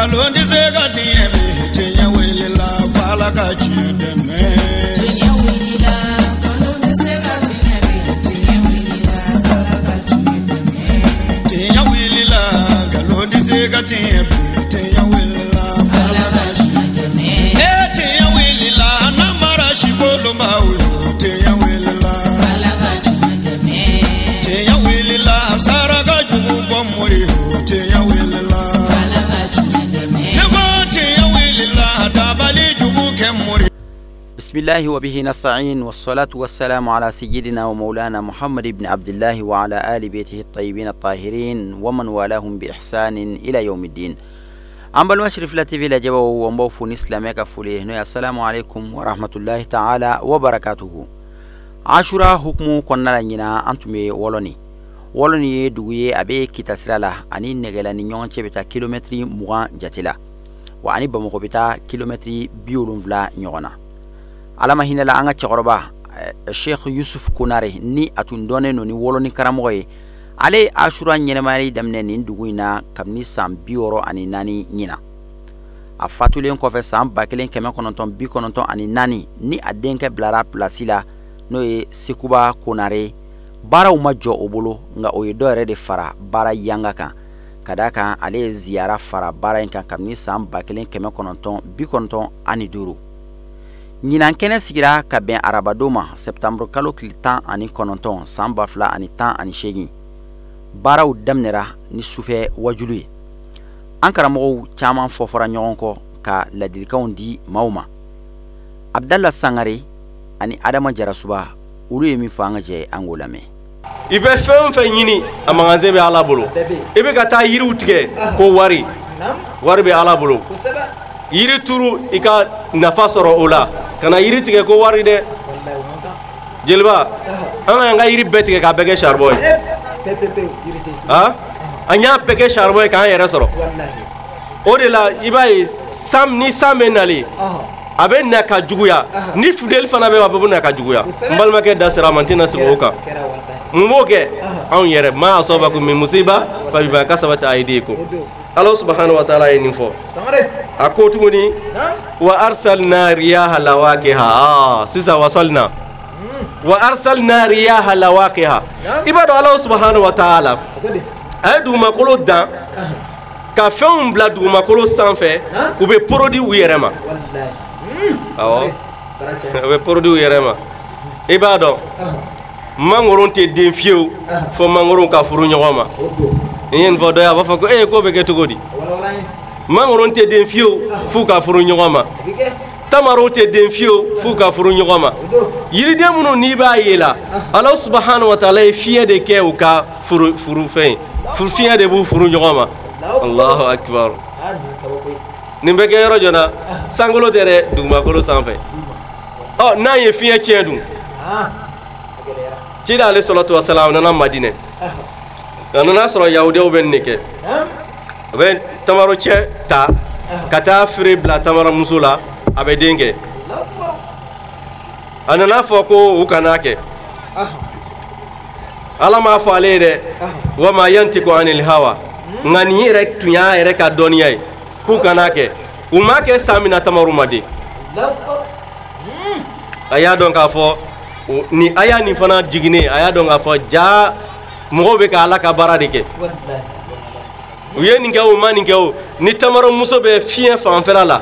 Galondi segati emi tenya welila fala kachideme. Tenya welila galondi segati emi tenya welila fala kachideme. Tenya welila galondi segati emi tenya welila fala kachideme. Tenya welila namara shikolomba uyo tenya welila fala kachideme. Tenya welila saraka jubu bomori tenya welila. بسم الله وبه نستعين والصلاة والسلام على سيدنا ومولانا محمد بن عبد الله وعلى آل بيته الطيبين الطاهرين ومن والاهم بإحسان إلى يوم الدين. أما المشرف لا تيفي لجبه ومبوفو نسلامك فوليه السلام عليكم ورحمة الله تعالى وبركاته. عاشوراء حكمو كنا لنجنا أنتمي ولوني دوية أبي كتاسرالا أني نغلا نيون بتا كيلومتري مغان جاتلا وأني بمقو بتا كيلومتري بيولون فلا نيونا على ما هنا لأنغا تغربا الشيخ يوسف كوناري ني أتندوني نوني ولوني كراموغي علي عاشوراء نينمالي دمنين دوينا كمني سام بيورو أني ناني نينا أفاتو لين كوفي سام باكلين كمان كونتون بي كونتون أني ناني ني أدينك بلارا بلاسيلا نوي سيكوبا كوناري bara uma jo obolo nga oyedore de fara bara yanga kan kadaka ale ziara fara bara kan kamni sam bakelen keme kononton bi kononton ani duru nyinan kene sigira ka ben arabadoma septembre kalo klitan ani kononton sam bafla ani tan ani shegi bara udamnera ni sufe wajulu ankara mo chaman fofora nyonko ka ladilkaun di mauma abdallah sangare ani adama jarasuba ulu yemi fanga je angolame ibe fem fe nyini amagaze be ala bolo ibe kata yiri utige ko wari be ala bolo yiri turu ika nafa soro ola kana yiri tige ko wari de jelba anga yiri betige ka bege sharboy ha anya bege sharboy ka yere soro odela ibai sam ni samenali abe na ka juguya ni fidel fana be wabu na ka juguya mbalma ke dasira mantina siboka mmoke an yere ma asobaku min musiba fa bi kasabata aydikum Allah subhanahu wa ta'ala yinfo akotuni wa arsalna riyaha lawaqiha sisa wasalna wa arsalna riyaha lawaqiha ibadu Allah subhanahu wa ta'ala adu makolo dan ka fɛnw bila dugumakolo sanfɛ u bɛ produit u yɛrɛ ma awɔ u bɛ produit u yɛrɛ ma i b'a dɔn mangoro tɛ den fiyewu fo mangoro ka furu ɲɔgɔn ma n ye nin fɔ dɔ ye a b'a fɔ ko k'o bɛ kɛ cogo di mangoro tɛ den fiyewu f'u ka furu ɲɔgɔn ma tamaro tɛ den fiyewu f'u ka furu ɲɔgɔn ma yiriden minnu n'i b'a ye la Ala subhanahu wa ta'ala ye fiɲɛ de kɛ u ka furu fɛn fiɲɛ de b'u furu ɲɔgɔn ma Allahu akbar nin bɛ kɛ yɔrɔ jɔna sankolo tɛ dɛ dugumakolo sanfɛ n'an ye fiɲɛ tiɲɛ dun cida ale salatu wasalam nana Madinɛ a nana sɔrɔ yahudiyaw bɛ nin de kɛ a bɛ tamaro cɛ ta ka taa feere bila tamaramuso la a bɛ den kɛ a nana fɔ ko u kana kɛ Ala m'a fɔ ale ye dɛ wa ma yantiku anil hawa nga ni yɛrɛ tun y'a yɛrɛ ka dɔnniya ye k'u kana kɛ u m'a kɛ san min na tamaru ma den a y'a dɔn k'a fɔ ni a y'a nin fana jiginen a y'a dɔn k'a fɔ jaa mɔgɔw bɛ ka Ala ka baara de kɛ u ye nin kɛ o ma nin kɛ o ni tamaramuso bɛ fiɲɛ fanfɛla la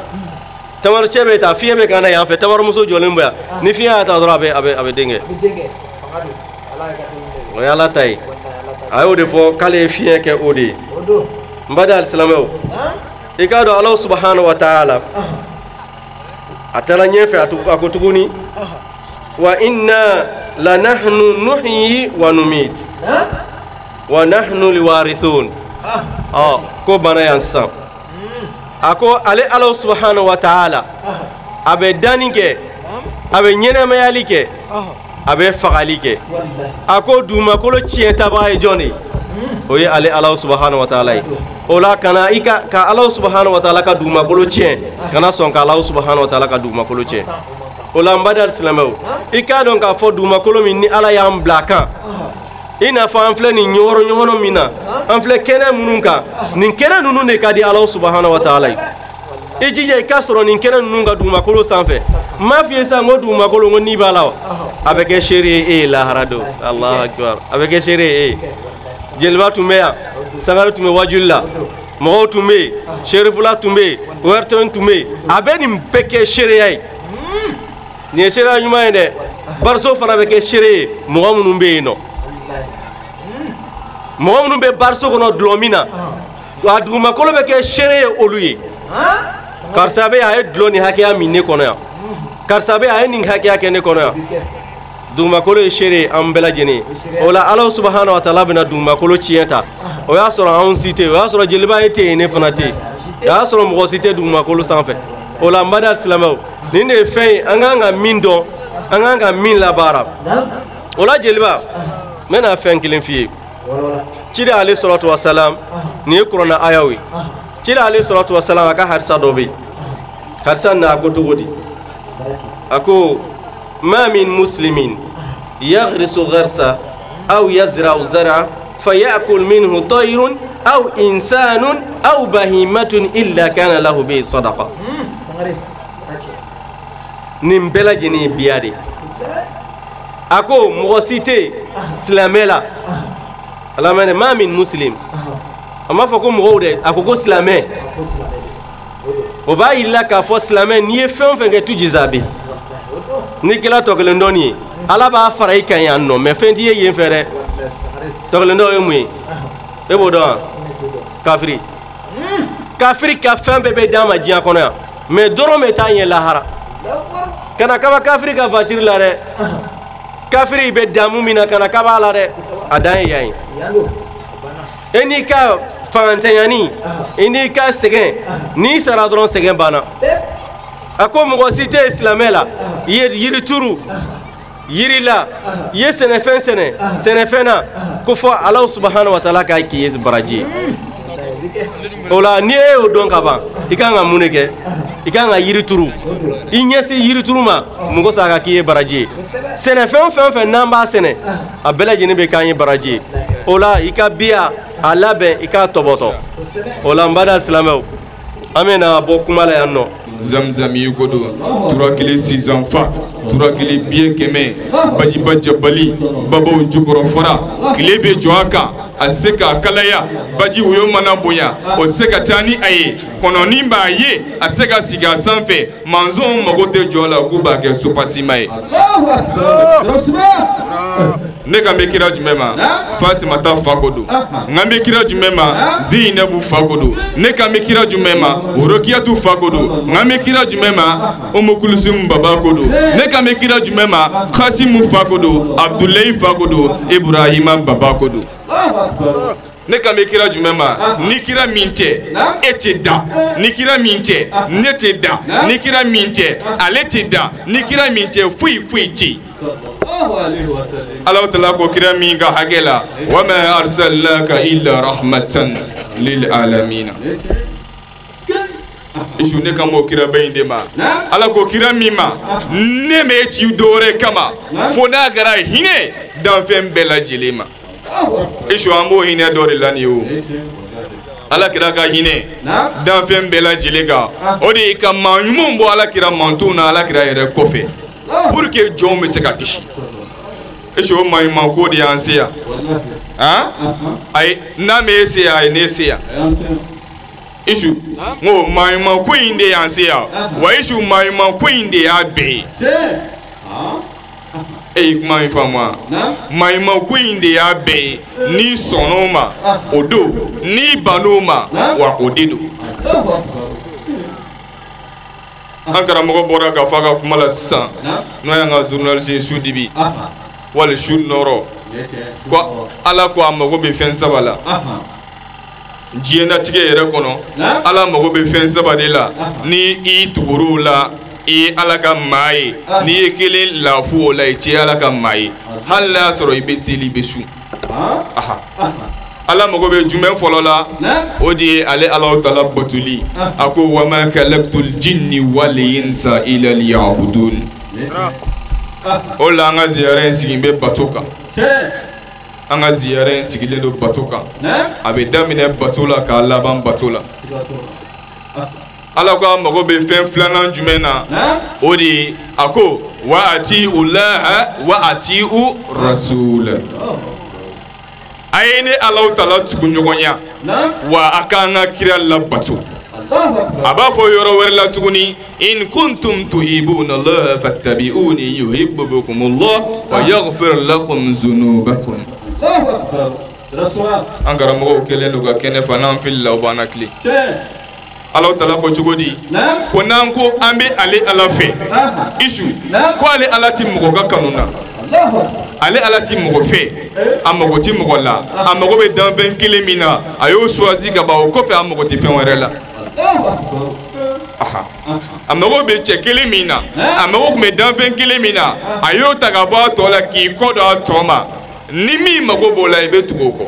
tamaracɛ bɛ taa fiɲɛ bɛ ka na yan fɛ tamaramuso jɔlen bɛ yan ni fiɲɛ y'a ta dɔrɔn a bɛ den kɛ o ye Ala ta ye a y'o de fɔ k'ale ye fiɲɛ kɛ o de ye n bada alisilamɛw i k'a dɔn Ala subhanahu wa ta'ala a taara ɲɛfɛ a ko tuguni wa inna la nahnu nuhyi wa numit wa nahnu liwarithun ko bana yan sisan a ko ale Ala subhanahu wa ta'ala a bɛ danni kɛ a bɛ ɲɛnɛmayali kɛ a bɛ fagali kɛ a ko dugumakolo tiɲɛtabaga ye jɔn de ye o ye ale Ala subhanahu wa ta'ala ye o la kana i ka Ala subhanahu wa ta'ala ka dugumakolo tiɲɛ kana sɔn ka Ala subhanahu wa ta'ala ka dugumakolo tiɲɛ o la n bada alisilamɛw i k'a dɔn k'a fɔ dugumakolo min ni Ala y'an bila kan ina fa an filɛ nin ɲɔgɔrɔ ɲɔgɔnɔ min na an filɛ kɛnɛ minnu kan nin kɛnɛ ninnu de ka di Alahu subahanahu wa taala ye i jija i ka sɔrɔ nin kɛnɛ ninnu ka dugumakolo sanfɛ n m'a f'i ye sisan ko dugumakolo n ko ni b'a la wa a bɛ kɛ seere ye e ye lahara don Alahu akibar a bɛ kɛ seere ye e ye jeliba tun bɛ yan sangare tun bɛ wajuli la mɔgɔw tun bɛ yen serifula tun bɛ yen wɛrɛtɔn tun bɛ yen a bɛ nin bɛɛ kɛ seereya ye nin ye seereya ɲuman ye dɛ bariso fana bɛ kɛ seere ye mɔgɔ minnu bɛ yen nɔ mɔgɔ minnu bɛ bariso kɔnɔ dulɔ min na a dugumakolo bɛ kɛ seere ye olu ye karisa bɛ a ye dulɔ nin hakɛya min ne kɔnɔ yan karisa bɛ a ye nin hakɛya kɛ ne kɔnɔ yan dugumakolo ye seere ye an bɛɛ lajɛlen ye o la Alahu subahanahu wa taala bɛna dugumakolo tiɲɛ ta o y'a sɔrɔ anw si tɛ yen o y'a sɔrɔ jeliba ye tɛ yen ne fana tɛ yen o y'a sɔrɔ mɔgɔ si tɛ dugumakolo sanfɛ o la n bada silamɛw nin de ye fɛn ye an kan ka min dɔn an kan ka min labaara o la jeliba n bɛna fɛn kelen f'i ye ciden ale salatu wasalam nin ye kuranɛ ayaw ye ciden ale salatu wasalam a ka hadisa dɔ bɛ yen hadisa nin a ko cogo di a ko ma min muslimin yaghrisu gharsa aw yazra'u zar'a fayakul minhu tayrun aw insanun aw bahimatun illa kana lahu bihi sadaqa nin bɛɛ lajɛlen ye biya de a ko mɔgɔ si tɛ silamɛ la alamɛnɛ ma min muslim a m'a fɔ ko mɔgɔw dɛ a ko silamɛ o b'a yirila k'a fɔ silamɛ n'i ye fɛn o fɛn kɛ tu jizaabe ni kɛla tɔ kelen dɔɔni ye ala b'a fara i kan yan nɔ mɛ fɛn t'i ye yen fɛ dɛ tɔ kelen dɔ ye mun ye e b'o dɔn wa kafiri kafiri ka fɛn bɛɛ bɛ d'a ma diɲɛ kɔnɔ yan mɛ dɔrɔmɛ t'a ɲɛ lahara kana kaba kafiri ka voiture la dɛ kafiri bɛ damu min na kana kaba la dɛ a dan ye yan ye e n'i ka fangantanyani i n'i ka sɛgɛn n'i sara dɔrɔn sɛgɛn banna a ko mɔgɔ si tɛ silamɛ la i ye yiri turu yiri la i ye sɛnɛfɛn sɛnɛ sɛnɛfɛn na ko fɔ Alahu subahanahu wa taala k'a k'i ye baraji ye o la ni e y'o dɔn ka ban i kan ka mun de kɛ i kan ka yiri turu i ɲɛsin yiri turu ma mun ko sa ka k'i ye baraji ye sɛnɛfɛn fɛn o fɛn n'an b'a sɛnɛ a bɛɛ lajɛlen bɛ k'an ye baraji ye o la i ka biya a labɛn i k'a tɔbɔtɔ o la n bada silamɛw an bɛna bɔ kuma la yan nɔ Zamzam yi ko don turakili 6 enfants turakili biye kɛmɛ bajiba jabali babaw jukɔrɔ fara tile bɛ jɔ a kan a se k'a kalaya baji woyo mana bonya o se ka taa ni a ye kɔnɔni b'a ye a se ka sigi a sanfɛ manzɔnw mago tɛ jɔ a la k'u b'a kɛ supasima ye ne kan bɛ kira jumɛn ma Fasimata fa ko don nkan bɛ kira jumɛn ma Zeyinabu fa ko don ne kan bɛ kira jumɛn ma Rokiyatu fa ko don nkan bɛ kira jumɛn ma Umu Kulsum baba ko don ne kan bɛ kira jumɛn ma Kasimu fa ko don Abdulayi fa ko don Ibrahima baba ko don ne kan bɛ kira jumɛn ma ni kira min tɛ e tɛ da ni kira min tɛ ne tɛ da ni kira min tɛ ale tɛ da ni kira min tɛ foyi foyi tɛ Alahu Taala ko kira min ka hakɛ la wa ma arsalnaka illa rahmatan lil alamin isu ne kan b'o kira bɛɛ in de ma Ala ko kira min ma ne m'e ci dɔwɛrɛ kama fo n'a kɛra hinɛ danfɛn bɛɛ lajɛlen ma isu an b'o hinɛ dɔ de la nin ye o Ala kira ka hinɛ danfɛn bɛɛ lajɛlen kan o de ye ka maa ɲumanw bɔ Ala kira mantonw na Ala kira yɛrɛ kɔfɛ pour que jɔnw bɛ se ka kisi isu o maa ɲuman ko de y'an se yan ayi n'a m'e se yan a ye ne se yan isu ngo maa ɲuman ko in de y'an se yan wa isu maa ɲuman ko in de y'a bɛɛ ye e ye kuma min faamu wa maa ɲuman ko in de y'a bɛɛ ye n'i sɔnn'o ma o don n'i bann'o ma wa o de don an karamɔgɔ bɔra ka fɔ a ka kuma la sisan n'o y'an ka journaliste Su Dibi wali Su Nɔrɔ ko Ala ko a mago bɛ fɛn saba la diɲɛlatigɛ yɛrɛ kɔnɔ Ala mago bɛ fɛn saba de la ni i tugur'o la i ye Ala ka maa ye n'i ye kelen lafu o la i tɛ Ala ka maa ye hali n'a y'a sɔrɔ i bɛ seli i bɛ su Ala mago bɛ jumɛn fɔlɔ la o de ye ale Alahu Taala batoli a ko wa ma kalaqtul jinni wal insa illa liya'budun o la an ka ziyara in sigi n bɛ bato kan an ka ziyara in sigilen don bato kan a bɛ daminɛ bato la k'a laban bato la ala ko a mago bɛ fɛn filanan jumɛn na o de ye a ko wa ati'u llaha wa ati'u rasula a ye ne Alahu Taala tugu ɲɔgɔnya wa a k'an ka kira labato a b'a fɔ yɔrɔ wɛrɛ la tuguni in kuntum tuhibuna Allaha fattabi'uni yuhibbukumullah wa yaghfir lakum zunubakum an karamɔgɔw kɛlen don ka kɛnɛ fa n'an filila u b'an na tile Alahu Taala ko cogo di ko n'an ko an bɛ ale Ala fɛ isu ko ale Ala ti mɔgɔ ka kanu na ale Ala ti mɔgɔ fɛ a mago ti mɔgɔ la a mago bɛ danfɛn kelen min na a y'o choisi ka ban o kɔfɛ a mago ti fɛn wɛrɛ la a mago bɛ cɛ kelen min na a mago tun bɛ danfɛn kelen min na a y'o ta ka bɔ a tɔ la k'i kɔ don a tɔ ma ni min mago b'o la i bɛ tugu o kɔ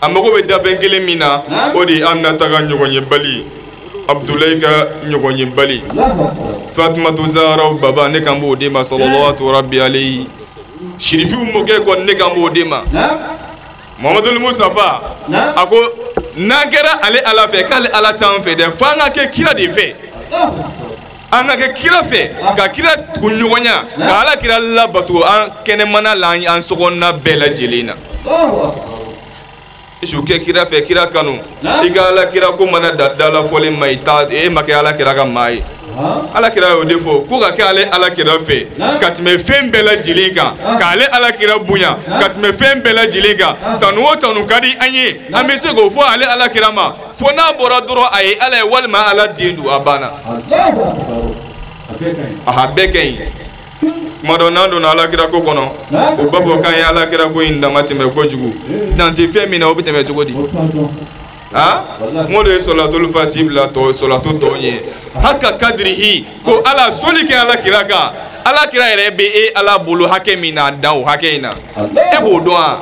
a mago bɛ danfɛn kelen min na o de ye Aminata ka ɲɔgɔn ye bali Abdulayi ka ɲɔgɔn ye bali Fatumatu Zahra baba ne kan b'o de ma sallallahu rabbi alayhi Shirifiw mɔkɛ kɔni ne kan b'o de ma Muhammadul Mustafa a ko n'an kɛra ale Ala fɛ k'ale Ala t'an fɛ dɛ f'an ka kɛ kira de fɛ an ka kɛ kira fɛ ka kira tugu ɲɔgɔnya ka Ala kira labato an kɛnɛmana la an sokɔnɔna bɛɛ lajɛlen na isu kɛ kira fɛ kira kanu i ka Ala kira ko mana da la fɔlen ma e ma kɛ Ala kira ka maa ye Ala kira y'o de fɔ ko ka kɛ ale Ala kira fɛ ka tɛmɛ fɛn bɛɛ lajɛlen kan k'ale Ala kira bonya ka tɛmɛ fɛn bɛɛ lajɛlen kan tanu o tanu ka di an ye an bɛ se k'o fɔ ale Ala kira ma fo n'a bɔra dɔrɔn a ye Ala ye walima Ala den don a banna a bɛɛ ka ɲi kuma dɔ n'an donna Ala kira ko kɔnɔ o b'a fɔ k'an ye Ala kira ko in dama tɛmɛ kojugu dan tɛ fɛn min na o bɛ tɛmɛ cogo di n ko de ye sɔlatul fati bila tɔ sɔlatu tɔ ye haka kadirihi ko Ala soli kɛ Ala kira kan Ala kira yɛrɛ bɛ e Ala bolo hakɛ min na dan o hakɛ in na e b'o dɔn wa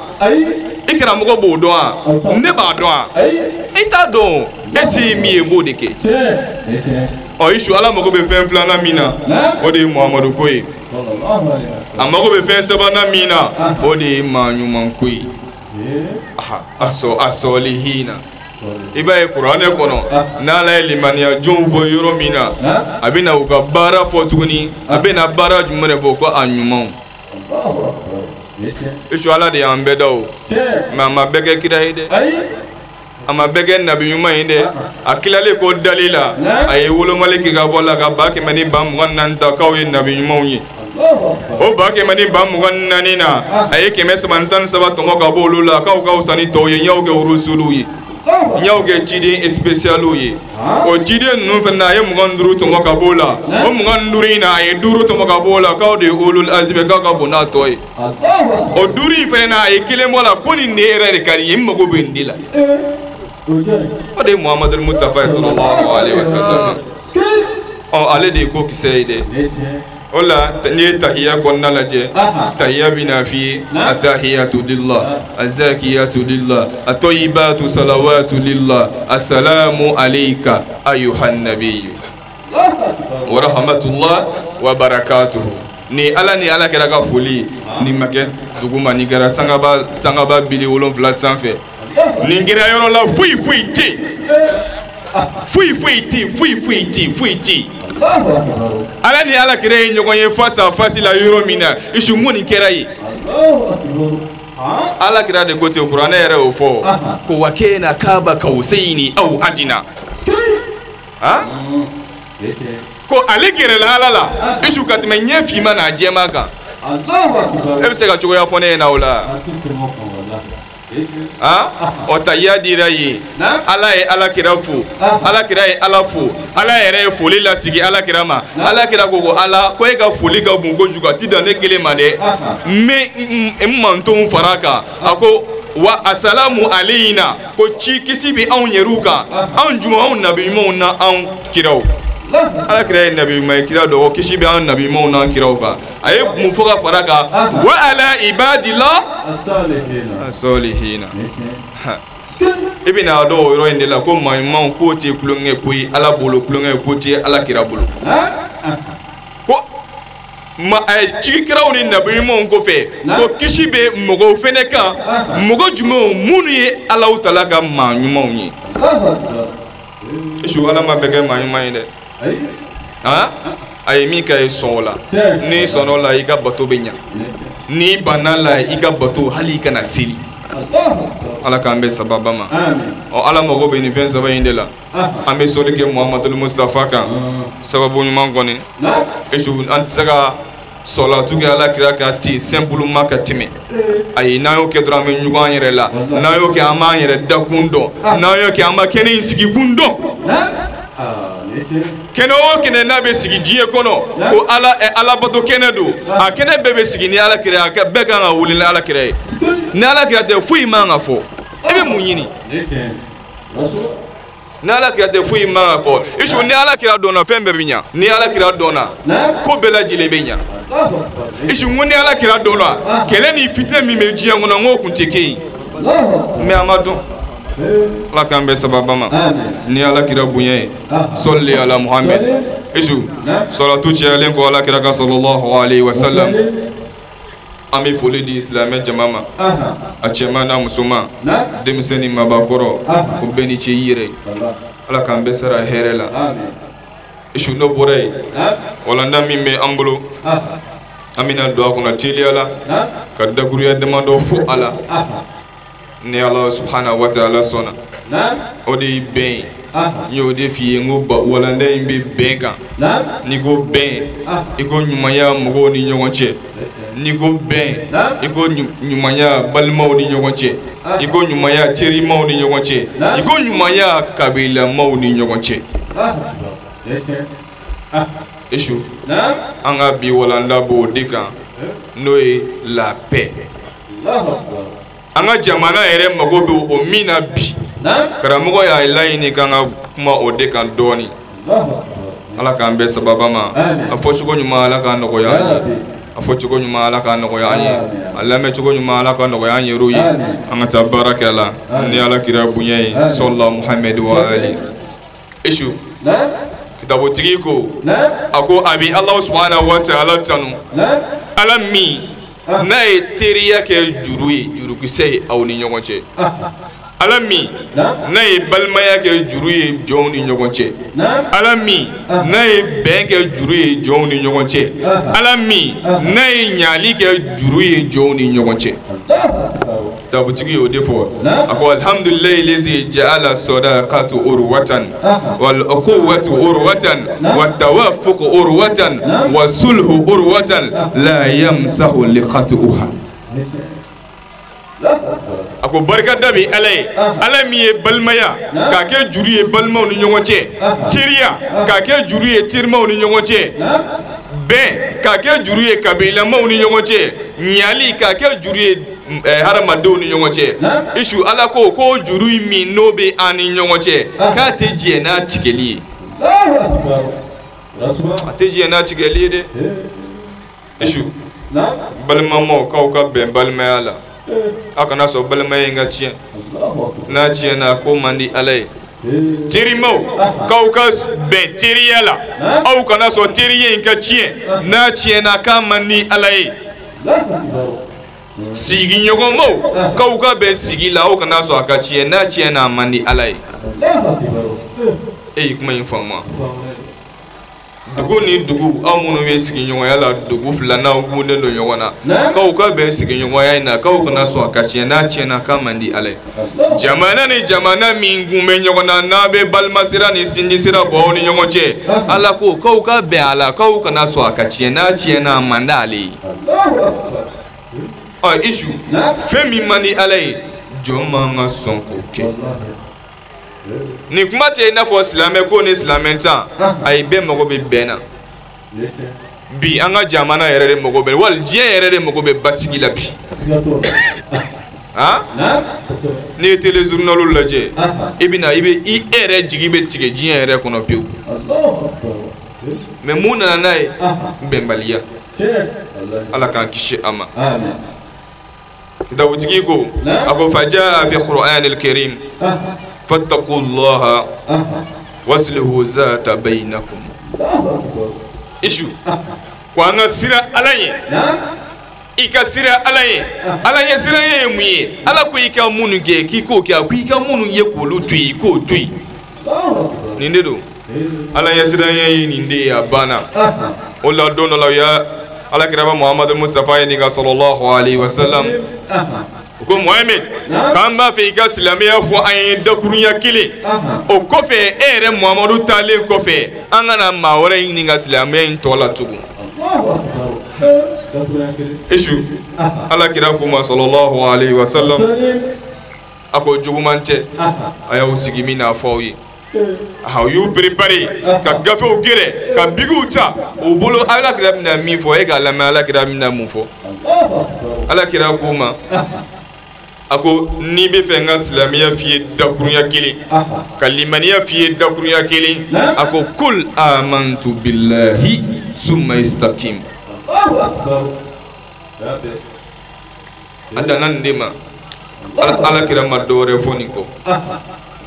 i karamɔgɔ b'o dɔn wa ne b'a dɔn wa i t'a dɔn e se ye min ye b'o de kɛ isu Ala mago bɛ fɛn filanan min na o de ye Muhamadu ko ye a mago bɛ fɛn sabanan min na o de ye maa ɲuman ko ye a sɔlihina i b'a ye kuranɛ kɔnɔ n'Ala ye limaniya jɔnw fɔ yɔrɔ min na a bɛ na u ka baara fɔ tuguni a bɛ na baara jumɛn de fɔ ko a ɲumanw isu Ala de y'an bɛɛ da o mais a ma bɛɛ kɛ kira ye dɛ a ma bɛɛ kɛ nabi ɲuman ye dɛ a tilalen ko dali la a ye wolomali kɛ ka bɔ la ka 124 ta k'aw ye nabi ɲumanw ye o 124 na a ye 313 tɔmɔ ka bɔ olu la k'aw ka fisa ni tɔw ye n y'aw kɛ rusuluw ye n y'aw kɛ ciden spécialw ye o ciden ninnu fana a ye 25 tɔmɔ ka bɔ la o 25 in na a ye 5 tɔmɔ ka bɔ la k'aw de ye ulul azmi k'aw ka bon n'a tɔ ye o 5 in fana na a ye 1 bɔ la ko nin de yɛrɛ de ka di n ye n mago bɛ nin de la o de ye Muhammadul Mustafa sallallahu alaihi wasallam ale de ye ko kisɛ ye dɛ o la n'i ye tahiya kɔnɔna lajɛ tahiya bɛ na f'i ye atahiyatu lillah azakiyatu lillah atoyibatu salawatu lillah asalamu alayka ayuhan nabiyyu wa rahmatullah wa barakatuhu ni Ala kɛra ka foli ni ma kɛ duguma ni kɛra sangaba bili 7 sanfɛ ni kɛra yɔrɔ la foyi tɛ Ala ni Ala kira ye ɲɔgɔn ye face à face la yɔrɔ min na isu mun ni kɛra ye Ala kira de ko ten kuranɛ yɛrɛ y'o fɔ ko wa kana kaba kawsayni aw adna ko ale gɛrɛla Ala la isu ka tɛmɛ ɲɛ finma n'a jɛma kan e bɛ se ka cogoya fɔ ne ɲɛna o la o tahiya dira ye Ala ye Ala kira fo Ala kira ye Ala fo Ala yɛrɛ ye foli lasigi Ala kira ma Ala kira ko Ala ko e ka foli ka bon kojugu a ti dan ne kelen ma dɛ mais n mantonw fara kan a ko wa asalamu alayna ko ci kisi bi anw yɛrɛw kan anw juma anw nabi ɲumanw na anw kiraw Ala kira ye nabi ɲuman ye kira dɔgɔ kisi bi anw nabi ɲumanw na kiraw kan a ye mun fɔ ka fara kan wa ala ibadillah as-salihina i bɛ n'a dɔn o yɔrɔ in de la ko maa ɲumanw k'o tɛ kulonkɛ ko ye Ala bolo kulonkɛ ko tɛ Ala kira bolo ko ma cikiraw ni nabi ɲumanw kɔfɛ ko kisi bɛ mɔgɔw fɛnɛ kan mɔgɔ jumɛnw minnu ye Alahu Taala ka maa ɲumanw ye isu Ala ma bɛ kɛ maa ɲuman ye dɛ a ye min kɛ sɔn o la ni sɔnna o la i ka bato bɛ ɲa ni banna la i ka bato hali i kana seli Ala k'an bɛ sababa ma Ala mago bɛ nin fɛn saba in de la an bɛ sɔli kɛ Muhamadu Mustafa kan sababu ɲuman kɔni isu an tɛ se ka sɔlatu kɛ Alakira kan ten simplement ka tɛmɛ ayi n'an y'o kɛ dɔrɔn an bɛ ɲugun an yɛrɛ la n'an y'o kɛ an b'an yɛrɛ dakun dɔn n'an y'o kɛ an ma kɛnɛ in sigi kun dɔn kɛnɛ o kɛnɛ n'a bɛ sigi diɲɛ kɔnɔ ko Ala bato kɛnɛ don a kɛnɛ bɛɛ bɛ sigi ni Alakira a bɛɛ kan ka wuli ni Alakira ye ni Alakira tɛ foyi man ka fɔ e bɛ mun ɲini ni Alakira tɛ foyi man ka fɔ isu ni Alakira dɔnna fɛn bɛɛ bɛ ɲa ni Alakira dɔnna ko bɛɛ lajɛlen bɛ ɲa isu ko ni Alakira dɔnna kɛlɛ ni fitinɛ min bɛ diɲɛ kɔnɔ n k'o kun tɛ kɛ yen mais a ma dɔn Ala k'an bɛ sababa ma ni Alakira bonya ye sɔli ala Muhamad isu salatu cayalen kɔ Alakira ka sallallahu alaihi wasallam an bɛ foli di silamɛ jama ma a cɛman n'a musoman denmisɛn ni mabakɔrɔ o bɛɛ ni ce i yɛrɛ Ala k'an bɛ sara hɛrɛ la isu n'o bɔra yen walanda min bɛ an bolo an bɛna don a kɔnɔ teliya la ka dakuruya damadɔ fɔ a la ni Ala subhanahu wa ta'ala sɔnna o de ye bɛn n y'o de f'i ye n ko walanda in bɛ bɛn kan n'i ko bɛn i ko ɲumanya mɔgɔw ni ɲɔgɔn cɛ n'i ko bɛn i ko ɲumanya balimaw ni ɲɔgɔn cɛ i ko ɲumanya terimaw ni ɲɔgɔn cɛ i ko ɲumanya kabilamaw ni ɲɔgɔn cɛ isu an ka bi walanda b'o de kan n'o ye la paix an ka jamana yɛrɛ mago bɛ o min na bi karamɔgɔ y'a laɲini k'an ka kuma o de kan dɔɔni Ala k'an bɛ sababa ma a fɔcogo ɲuman Ala k'an nɔgɔya an ye a fɔcogo ɲuman Ala k'an nɔgɔya an ye a lamɛncogo ɲuman Ala k'an nɔgɔya an yɛrɛw ye an ka taa baara kɛ la ni Alakira bonya ye sɔla Muhamad wa ali isu kitabotigi ko a ko a bɛ Ala subhanahu wa ta'ala tanu Ala min n'a ye teriya kɛ juru ye jurukisɛ ye aw ni ɲɔgɔn cɛ Ala min n'a ye balimaya kɛ juru ye jɔnw ni ɲɔgɔn cɛ Ala min n'a ye bɛn kɛ juru ye jɔnw ni ɲɔgɔn cɛ Ala min n'a ye ɲali kɛ juru ye jɔnw ni ɲɔgɔn cɛ tabutigi y'o de fɔ a ko alhamdulilayi lezi ja'ala sadaqatu urwatan wal uquwwatu urwatan wat tawafuq urwatan was sulhu urwatan la yamsahu liqatuha a ko barika da bi Ala ye Ala min ye balimaya k'a kɛ juru ye balimaw ni ɲɔgɔn cɛ teriya k'a kɛ juru ye terimaw ni ɲɔgɔn cɛ bɛn k'a kɛ juru ye kabilamaw ni ɲɔgɔn cɛ ɲali k'a kɛ juru ye hadamadenw ni ɲɔgɔn cɛ isu Ala ko juru min n'o bɛ an ni ɲɔgɔn cɛ k'a tɛ diɲɛ n'a tigɛli ye a tɛ diɲɛ n'a tigɛli ye dɛ isu balimamaw k'aw ka bɛn balimaya la a kana sɔn balimaya in ka tiɲɛ n'a tiɲɛna ko man di Ala ye terimaw k'aw ka bɛn teriya la aw kana sɔn teriya in ka tiɲɛ n'a tiɲɛna k'a man di Ala ye sigiɲɔgɔnmaw k'aw ka bɛn sigi la aw kana sɔn a ka tiɲɛ n'a tiɲɛna a man di Ala ye e ye kuma in faamu dugu ni dugu aw minnu bɛ sigiɲɔgɔnya la dugu fila n'aw gunnen don ɲɔgɔn na k'aw ka bɛn sigiɲɔgɔnya in na k'aw kana sɔn a ka tiɲɛ n'a tiɲɛna k'a man di Ala ye jamana ni jamana min gun bɛ ɲɔgɔn na n'a bɛ balimasira ni sinjisira bɔ aw ni ɲɔgɔn cɛ Ala ko k'aw ka bɛn a la k'aw kana sɔn a ka tiɲɛ n'a tiɲɛna a man di ale ye isu fɛn min man di Ala ye jɔn man ka sɔn k'o kɛ ni kuma tɛ i n'a fɔ silamɛ ko ni silamɛ tan ayi bɛɛ mago bɛ bɛn na bi an ka jamana yɛrɛ de mago bɛ wali diɲɛ yɛrɛ de mago bɛ basigi la bi n'i ye téléjournal lajɛ i bɛ i yɛrɛ jigi bɛ tigɛ diɲɛ yɛrɛ kɔnɔ pewu mais mun nana n'a ye bɛnbaliya Ala k'an kisi a ma kitabutigi ko a ko fajaa fi Qur'anil Karim فاتقوا الله واصلحوا ذات بينكم isu ko an ka sira ala ye i ka sira ala ye ala ye sira ye mun ye ala ko i ka munnu kɛ k'i k'o kɛ a ko i ka munnu ye k'olu to yen i k'o to yen nin de don ala ye sira ye nin de ye a banna o la don dɔ la u y'a alakiraba muhamadu mustafa ye nin ka sallallahu alaihi wasallam ko Muhammed k'an b'a fɛ i ka silamɛya fɔ an ye dakurunya kelen o kɔfɛ e yɛrɛ Muhamadu taalen kɔfɛ an kana maa wɛrɛ ɲini ka silamɛya in tɔ la tugun esu alakira ko ma sallallahu alaihi wasallam a ko juguman tɛ a y'aw sigi min n'a fɔ aw ye aw y'u préparé ka gafew gɛrɛ ka bigiw ta o bolo alakira bɛna min fɔ e k'a lamɛn alakira bɛna mun fɔ alakira ko ma a ko n'i bɛ fɛ n ka silamɛya f'i ye dakurunya kelen ka limaniya f'i ye dakurunya kelen a ko kul amantu billahi summa istaqim a danna nin de ma alakira ma dɔwɛrɛ fɔ nin kɔ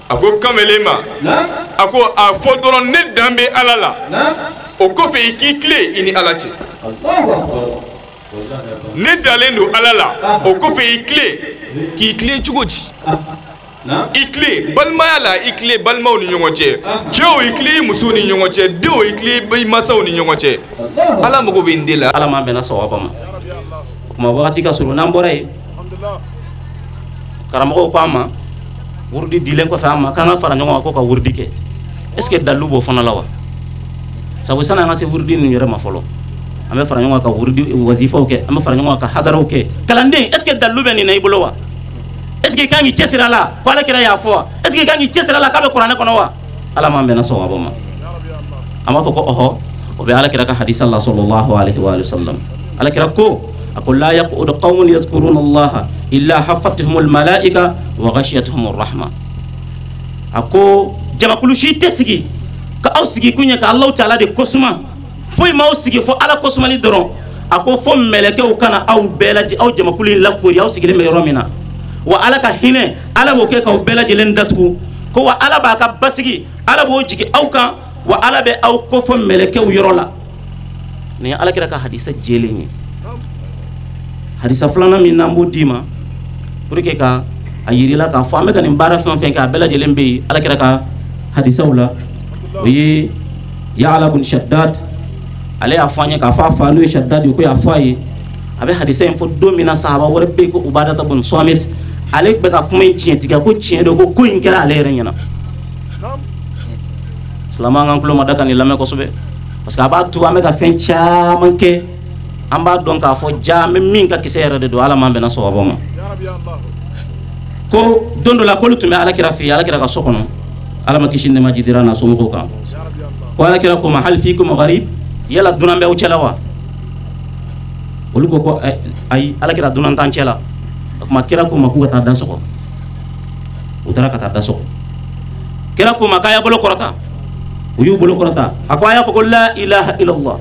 a ko kamalen ma a ko a fɔ dɔrɔn ne dan bɛ ala la o kɔfɛ i k'i tilen i ni ala cɛ ne dalen don ala la o kɔfɛ i tilen k'i tilen cogo di i tilen balimaya la i tilen balimaw ni ɲɔgɔn cɛ cɛw i tilen i musow ni ɲɔgɔn cɛ denw i tilen i masaw ni ɲɔgɔn cɛ ala mago bɛ n den la ala m'an bɛnna sawaba ma o kuma wagati ka surun n'an bɔra yen karamɔgɔw ko an ma wurudi dilen kɔfɛ an ma k'an ka fara ɲɔgɔn kan ko ka wurudi kɛ est ce que dalu b'o fana la wa sabu sanni an ka se wurudi nin yɛrɛ ma fɔlɔ an bɛ fara ɲɔgɔn kan ka wurudi wazifaw kɛ an bɛ fara ɲɔgɔn kan ka hadaraw kɛ kalanden est ce que dalu bɛ nin na i bolo wa est ce que i kan k'i cɛsiri a la ko alakira y'a fɔ wa est ce que i kan k'i cɛsiri a la k'a bɛ kuranɛ kɔnɔ wa ala m'an bɛnna sawaba ma an b'a fɔ ko ɔhɔ o bɛ alakira ka hadisa la sallallahu alaihi wa sallam alakira ko a ko la yaqudu qawmun yazkuruna allaha illa hafathumul malaika wa ghashiyatuhumur rahma a ko jamakulu si tɛ sigi ka aw sigi kun ye ka Allahu taala de kosuma foyi m'aw sigi fo ala kosumali dɔrɔn a ko fo mɛlɛkɛw kana aw bɛɛ lajɛlen aw jamakulu in lakori aw sigilen bɛ yɔrɔ min na wa ala ka hinɛ ala b'o kɛ k'aw bɛɛ lajɛlen datugu ko wa ala b'a ka basigi ala b'o jigi aw kan wa ala bɛ aw kofɔ mɛlɛkɛw yɔrɔ la nin ye alakira ka hadisa jɛlen ye hadisa filanan min n'an b'o d'i ma pour que ka a yirila k'a fɔ an bɛ ka nin baara fɛn o fɛn kɛ a bɛɛ lajɛlen bɛ yen alakira ka hadisaw la o ye Ya'la bun Shaddad ale y'a fɔ an ye k'a fɔ a fa n'o ye Shaddad ye ko y'a fɔ a ye a bɛ hadisa in fɔ don min na sahaba wɛrɛ bɛ yen ko Ubadata bun Samit ale bɛ ka kuma in tiɲɛ tigɛ ko tiɲɛ don ko in kɛra ale yɛrɛ ɲɛna silamɛw an k'an tulo mada ka nin lamɛn kosɛbɛ parce que a b'a to an bɛ ka fɛn caman kɛ an b'a dɔn k'a fɔ ja an bɛ min ka kisɛ yɛrɛ de don ala m'an bɛnna sawaba ma ko don dɔ la k'olu tun bɛ alakira fɛ yen alakira ka so kɔnɔ ala ma kisi nɛɛma ji dira n'a somɔgɔw kan ko alakira ko ma hali fiikum gharib yala dunan bɛ aw cɛla wa olu ko ko ayi alakira dunan t'an cɛla o kuma kira ko ma k'u ka taa da sɔgɔ u taara ka taa da sɔgɔ kira ko ma k'a y'a bolo kɔrɔta u y'u bolo kɔrɔta a ko a y'a fɔ ko la ilaha illallah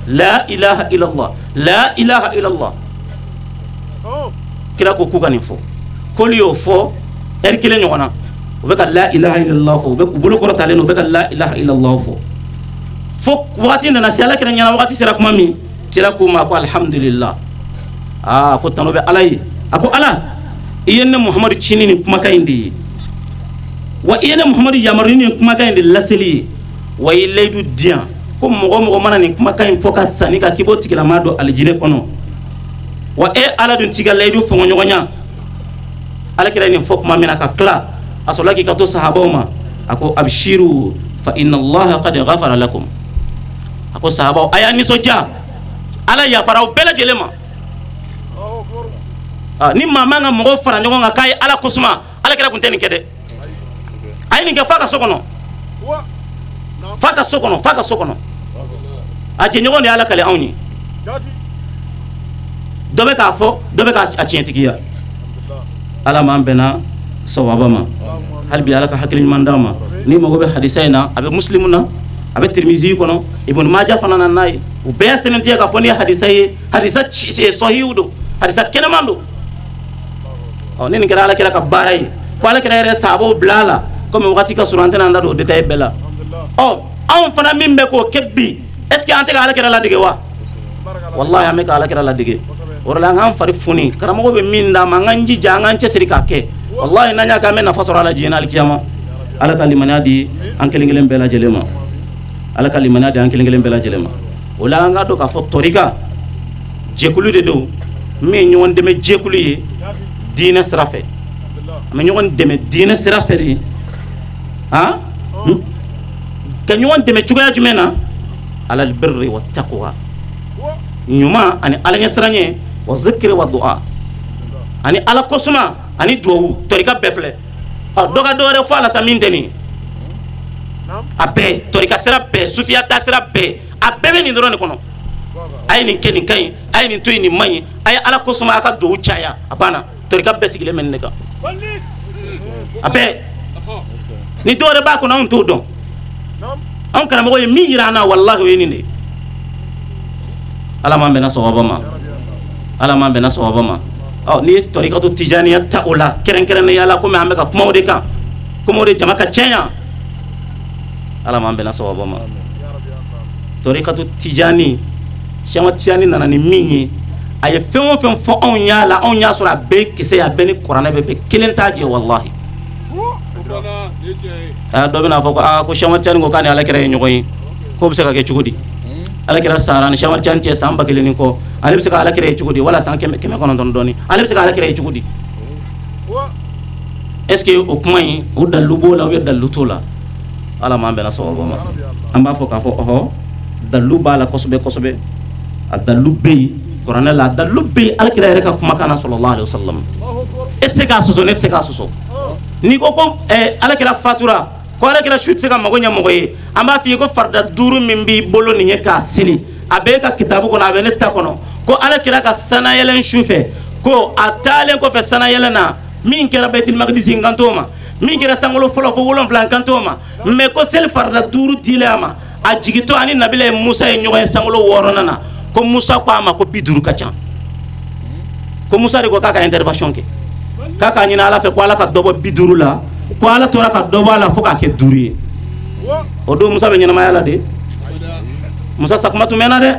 la ilaha illallah la ilaha illallah kira ko k'u ka nin fɔ k'olu y'o fɔ ɛri kelen ɲɔgɔn na u bɛ ka la ilaha illallah fɔ u bɛ u bolo kɔrɔtalen u bɛ ka la ilaha illallah fɔ fo wagati nana se alakira ɲɛna wagati sera kuma min kira ko ma ko alhamdulillah aa ko tano bɛ ala ye a ko ala i ye ne muhamadu cini nin kumakan in de ye wa i ye ne muhamadu yamaru nin kumakan in de laseli ye wa i layidu diyan ko mɔgɔ mɔgɔ mana nin kumakan in fɔ ka sanni ka k'i b'o tigilama don alijinɛ kɔnɔ wa e ala dun t'i ka layidu fɔngɔ ɲɔgɔnya alakira ye nin fɔ kuma min na ka tila a sɔrɔla k'i ka to sahabaw ma a ko abshiru fa inna allaha qad ghafara lakum a ko sahabaw a y'a nisɔndiya ala yafara aw bɛɛ lajɛlen ma ni maa man ka mɔgɔw fara ɲɔgɔn kan k'a ye ala kosuma alakira tun tɛ nin kɛ dɛ a ye nin kɛ f'a ka so kɔnɔ f'a ka so kɔnɔ f'a ka so kɔnɔ a jɛɲɔgɔn de ye ala kale anw ye dɔ bɛ k'a fɔ dɔ bɛ k'a tiɲɛtigiya ala m'an bɛnna sawaba ma hali bi ala ka hakili ɲuman d'an ma ni mago bɛ hadisa in na a bɛ muslimu na a bɛ tirmizi kɔnɔ ibn maja fana na n'a ye u bɛɛ y'a sɛbɛntiya k'a fɔ ni ye hadisa ye hadisa sɔhiw don hadisa kɛnɛman don ni nin kɛra alakira ka baara ye ko alakira yɛrɛ sahabaw bila a la komi wagati ka surun an tɛna an da don o détail bɛɛ la anw fana min bɛ k'o kɛ bi est ce que an tɛ ka alakira ladege wa wallahi ame ka alakira la dige orala ngam fari funi karamo be minda manganji jangan ce sirika ke wallahi nanya ka men nafa soro ala jina al kiyama ala kalimanadi an kelengelen bela jelema ala kalimanadi an kelengelen bela jelema wala nga do ka fo torika jekulu de do me ñon deme jekulu yi dina srafe me ñon deme dina srafe ri ha ka ñon deme cugaya jumena ala al birri wat taqwa ñuma ani ala ñasranye wa zikri wa du'a ani ala kosuma ani duwu torika befle doga dore fo ala samindeni abe torika sera be sufia ta sera be abe ni ndoro ne kono ay ni keni kay ay ni toy ni mayi ay ala kosuma aka duwu chaya abana torika be sigile men ne ka abe ni dore ba ko na on to don on kana mo mi yirana wallahi we ni ne ala man bena sawaba ma ala man bena sawaba ma ni torikatu tijaniya taula keren ne yala ko me ameka kuma de kan kuma de jama ka cenya ala man bena sawaba ma torikatu tijani shama tijani nana ni minyi ay fenwo fen fo on yala on ya sura be kise ya beni qur'ana be kelen taje wallahi do bena fo ko shama tijani ko kan ala kere nyoy ko be se ka ke chugudi ala kira saran shawar chance samba keleni ko ale bi se ka ala kira chugudi wala san keme kono don doni ale bi se ka ala kira chugudi est ce que o kuma yi o dalu bola o dalu tola ala ma bena so ma amba fo ka fo oho dalu bala kosobe a dalu be qur'an la dalu be ala kira reka kuma kana sallallahu alaihi wasallam et se ka soso ni ko ala kira fatura ko ala kira shoot se ka mago nya mago yi amba fi ko farda duru min bi bolo ni ka sili abe ka kitabu ko na be ne ta kono ko ala kira ka sana yelen shufe ko atalen ko fe sana yelena min kira baitul maqdis ngantoma min kira sangolo folo fo wolon flan ngantoma me ko sel farda duru dilama a jigito ani nabile musa e nyoy sangolo woronana ko musa ko ama ko biduru kacha ko musa de ko kaka intervention ke kaka nyina ala fe ko ala ka dobo biduru la ko ala tora ka dobo ala fo ka ke duri o do musa be nyina mayala de musa sakmatu mena de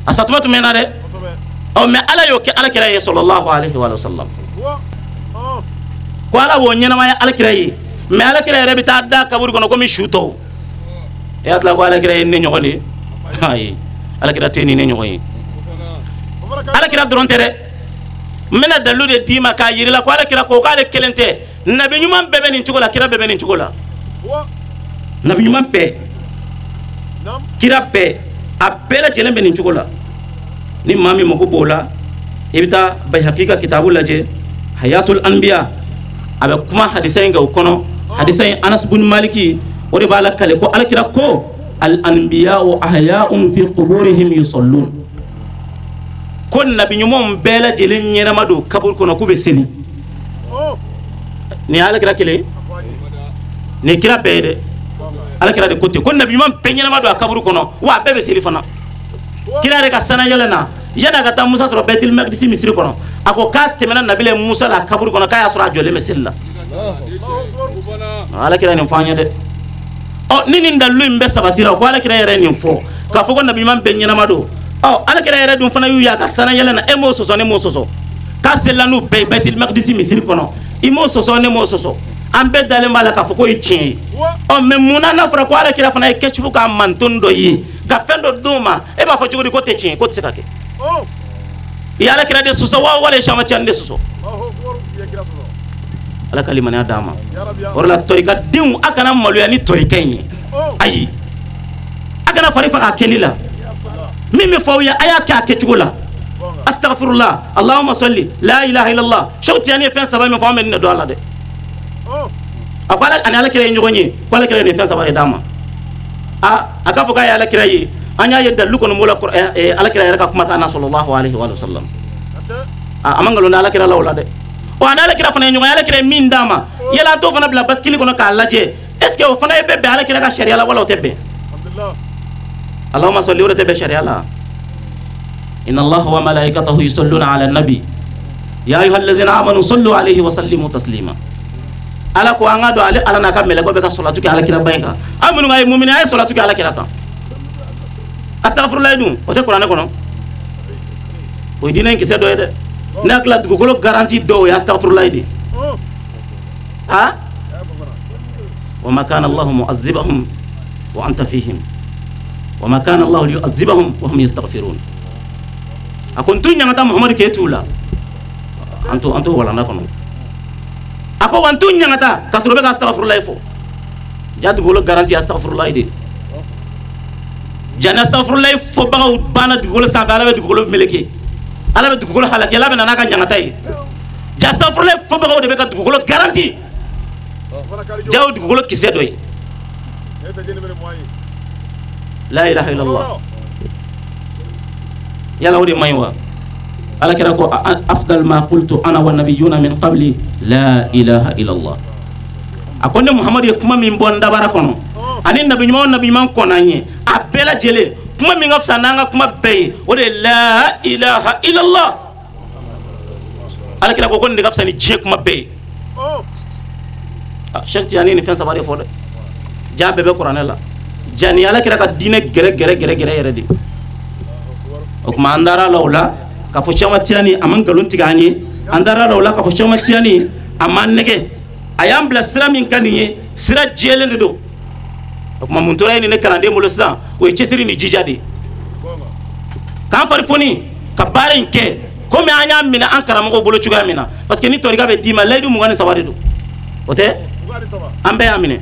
asatmatu mena de o me ala yo ke ala kira ye sallallahu alaihi wa sallam ko ala wo nyina maya ala kira ye me ala kira re bita da kabur kono ko mi shuto e atla ko ala kira ye ne nyogoni ay ala kira teni ne nyogoni ala kira dron tere mena dalu de dima ka yiri la ko ala kira ko kale kelente nabi nyuma bebe ni chugola kira bebe ni chugola nabi nyuma be kira be abela jelen be ni chugola ni mami moko bola ibita bay hakika kitabul laje hayatul anbiya abe kuma hadisai ga kono hadisai Anas bin Maliki ori bala kale ko ala kira ko al anbiya wa ahya'un fi quburihim yusallun kon nabi nyumom bela jelen nyena mado kabur kono kube seli ni ala kira kele ni kira bede ala kira de kote kon nabi nyumom penyena mado kabur kono wa bebe seli fana kira re ka sana yelena yada kata Musa sura Baitul Maqdis misri kono ako ka temena nabile Musa la kabur kono kaya sura jole mesella ala kira ni fanya de o nini ndalu imbe sabatira ko ala kira yere ni fo ka fo ko nabi man benyana mado o ala kira yere dum fana yu ya ka sana yelena e mo soso ne mo soso ka selanu Baitul Maqdis misri kono i mo soso ne mo soso ambe dale mala ka fo ko ichi o me munana fra ko ala kira fana e kechu ka mantondo yi ka fendo duma e ba fo chugudi ko te chi ko te sekake ya ala kira de suso wa wala shama chande suso ala kalimani adama orla torika dim akana malu ya ni torika yi ayi akana farifa ka kelila mimi fawya aya ka ketugula astaghfirullah allahumma salli la ilaha illallah shawti yani fen sabay mi fawme ni do alla de akala an ala kira nyogoni kala kira ni fen sabay dama aka fuka ya ala kira yi anya yedda lukono mola qur'an ala kira raka kuma kana sallallahu alaihi wa sallam amangalo na ala kira lawla de o ana ala kira fana nyonga ala kira min dama yala to fana bla baskili kono ka laje est ce que o fana e bebe ala kira ka sharia la wala o tebbe alhamdulillah allahumma salli wa tebbe sharia la inna allaha wa malaikatahu yusalluna ala nabi ya ayyuhallazina amanu sallu alayhi wa sallimu taslima ala ko anga do ala na ka mele ko be ka salatu ke ala kira bayka amunu ngay mu'mina ay salatu ke ala kira kan astaghfirullah dun o te kuranɛ kɔnɔ o ye diinɛ in kisɛ dɔ ye dɛ n'a tila dugukolo garanti dɔw ye astaghfirullah de ha wa ma kana Allahu mu'azzibahum wa anta fihim wa ma kana Allahu liyu'azzibahum wa hum yastaghfirun a ko n tun ɲagata Muhamadu k'e t'u la an to walanda kɔnɔ a ko wa n tun ɲagata ka sɔrɔ bɛ ka astaghfirullah fɔ ja dugukolo garanti astaghfirullah de jana astaghfirullah fɔ bagaw banna dugukolo sanfɛ ala bɛ dugukolo meleke ala bɛ dugukolo halaki ala bɛ nana ka ɲagata ye ja astaghfirullah fɔ bagaw de bɛ ka dugukolo garanti ja o dugukolo kisɛ dɔ ye la ilaha illallah yala o de man ɲi wa ala kira ko afdal ma qultu ana wa nabiyyuna min qabli la ilaha illallah a ko ne Muhamadu ye kuma min bɔ n dabara kɔnɔ ani nabi ɲuman kɔnɔ an ye a bɛɛ lajɛlen kuma min ka fisa n'an ka kuma bɛɛ ye o de ye la ilaha illallah ala kira ko nin de ka fisa ni diɲɛ kuma bɛɛ ye Cheikh Tijani ni fɛn saba de fɔ dɛ ja bɛɛ bɛ kuranɛ la ja ni ala kira ka diinɛ gɛrɛ yɛrɛ de o kuma an dara la o la k'a fɔ Cheikh Tijani a ma nkalon tigɛ an ye an dara la o la k'a fɔ Cheikh Tijani a ma nɛgɛ a y'an bila sira min ka nin ye sira jɛlen de don o kuma mun tora ye nin ne kalanden bolo sisan o ye cɛsiri ni jija de k'an fari foni ka baara in kɛ komi an y'a minɛ an karamɔgɔw bolo cogoya min na parce que ni tɔrika bɛ d'i ma layidu 23 de don o tɛ an bɛɛ y'a minɛ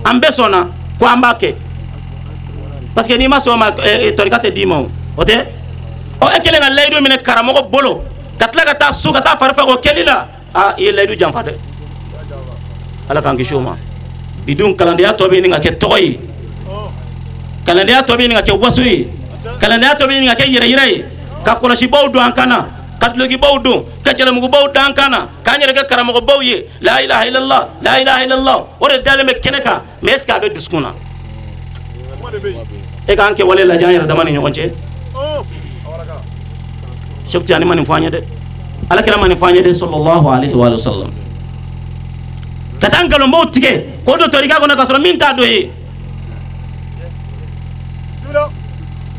an bɛɛ sɔnna ko an b'a kɛ parce que n'i ma sɔn ma tɔrika tɛ d'i ma o tɛ ɔ e kɛlen ka layidu minɛ karamɔgɔ bolo ka tila ka taa so ka taa fari fɛ o kɛli la i ye layidu janfa dɛ ala k'an kisi o ma bidun kalandenya tɔ bɛ ɲini ka kɛ tɔgɔ ye kalandenya tɔ bɛ ɲini ka kɛ waso ye kalandenya tɔ bɛ ɲini ka kɛ yɛrɛyira ye ka kɔlɔsibaw don an kan na ka dulokibaw don ka jalamugubaw da an kan na k'an yɛrɛ kɛ karamɔgɔbaw ye la ilaha illallah la ilaha illallah o de dalen bɛ kɛnɛ kan mais est ce que a bɛ dusukun na e k'an kɛ wale lajɛ an yɛrɛ dama ni ɲɔgɔn cɛ Cheikh Tijani ma nin fɔ an ye dɛ alakira ma nin fɔ an ye dɛ sallallahu alaihi wa sallam ka taa nkalonbaw tigɛ k'o don tɔrika kɔnɔ ka sɔrɔ min t'a dɔ ye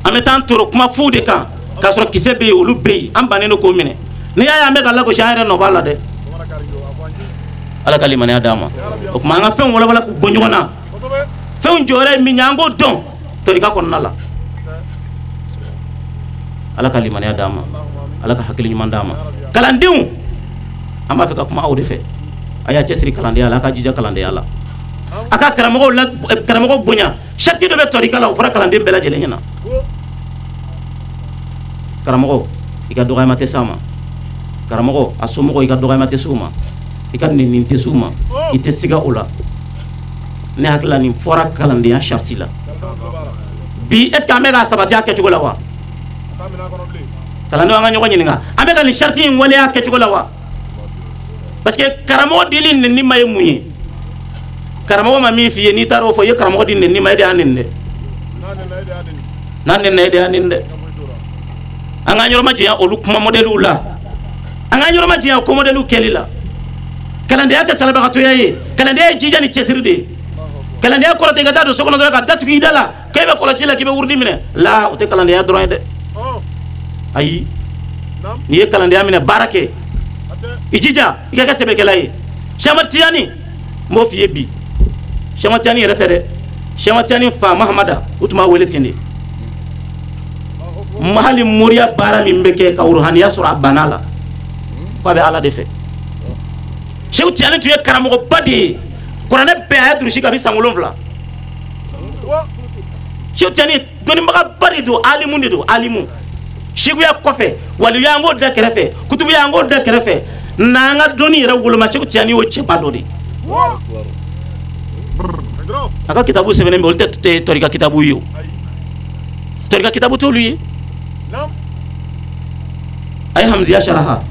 an bɛ taa toro kuma fu de kan k'a sɔrɔ kisɛ bɛ yen olu bɛ yen an bannen don k'o minɛ n'i y'a ye an bɛ ka lagosi an yɛrɛ nɔ b'a la dɛ ala ka limaniya d'an ma o tuma an ka fɛnw walawala k'u bɔ ɲɔgɔn na fɛnw jɔyɔrɔ ye min ye an k'o dɔn tɔrika kɔnɔna la ala ka limaniya d'an ma ala ka hakili ɲuman d'an ma kalandenw an b'a fɛ ka kuma aw de fɛ a y'a cɛsiri kalandenya la a ka jija kalandenya la a ka karamɔgɔw bonya sariti dɔ bɛ tɔrika la o fɔra kalanden bɛɛ lajɛlen ɲɛna karamɔgɔ i ka dɔgɔyama tɛ s'a ma karamɔgɔ a somɔgɔ i ka dɔgɔyama tɛ s'u ma i ka nɛni tɛ s'u ma i tɛ siga o la ne hakili la nin fɔra kalandenya sariti la bi est ce que an bɛ k'a sabati a kɛcogo la wa kalandenw an ka ɲɔgɔn ɲininka an bɛ ka nin sariti in waleya kɛcogo la wa parce que karamɔgɔ dili nɛni ma ye mun ye karamɔgɔ ma min f'i ye n'i taara o fɔ i ye karamɔgɔ di nɛni ma e de y'a nɛni dɛ n'a nɛnina e de y'a nɛni dɛ an k'an yɔrɔ ma janya olu kuma modèles la an k'an yɔrɔ ma janya o ko modèles kɛli la kalandenya tɛ salabagatɔya ye kalandenya ye jija ni cɛsiri de ye kalandenya kɔrɔ tɛ i ka taa don so kɔnɔ dɔrɔn ka datugu i da la k'e bɛ kɔlɔsi la k'i bɛ wurudi minɛ la o tɛ kalandenya dɔrɔn ye dɛ ayi n'i ye kalandenya minɛ baara kɛ i jija i ka kɛ sɛbɛkɛla ye Cheikh Tijani n b'o f'i ye bi Cheikh Tijani yɛrɛ tɛ dɛ Cheikh Tijani fa Mahamada u tun b'a wele ten de hali moriya baara min bɛ kɛ ka ruhaniya sɔrɔ a banna la k'a bɛ ala de fɛ Cheikh Tijani tun ye karamɔgɔba de ye kuranɛ bɛɛ a ye durusi kabini san 7 Cheikh Tijani dɔnnibagaba de don alimu de don alimu siguya kɔfɛ waliya an k'o da kɛrɛfɛ kutubuya an k'o da kɛrɛfɛ n'an ka dɔnni yɛrɛ woloma Cheikh Tijani y'o cɛba dɔ de a ka kitabu sɛbɛnnen bɛ olu tɛ tɔrika kitabu ye o tɔrika kitabu t'olu ye a ye hamziya saraha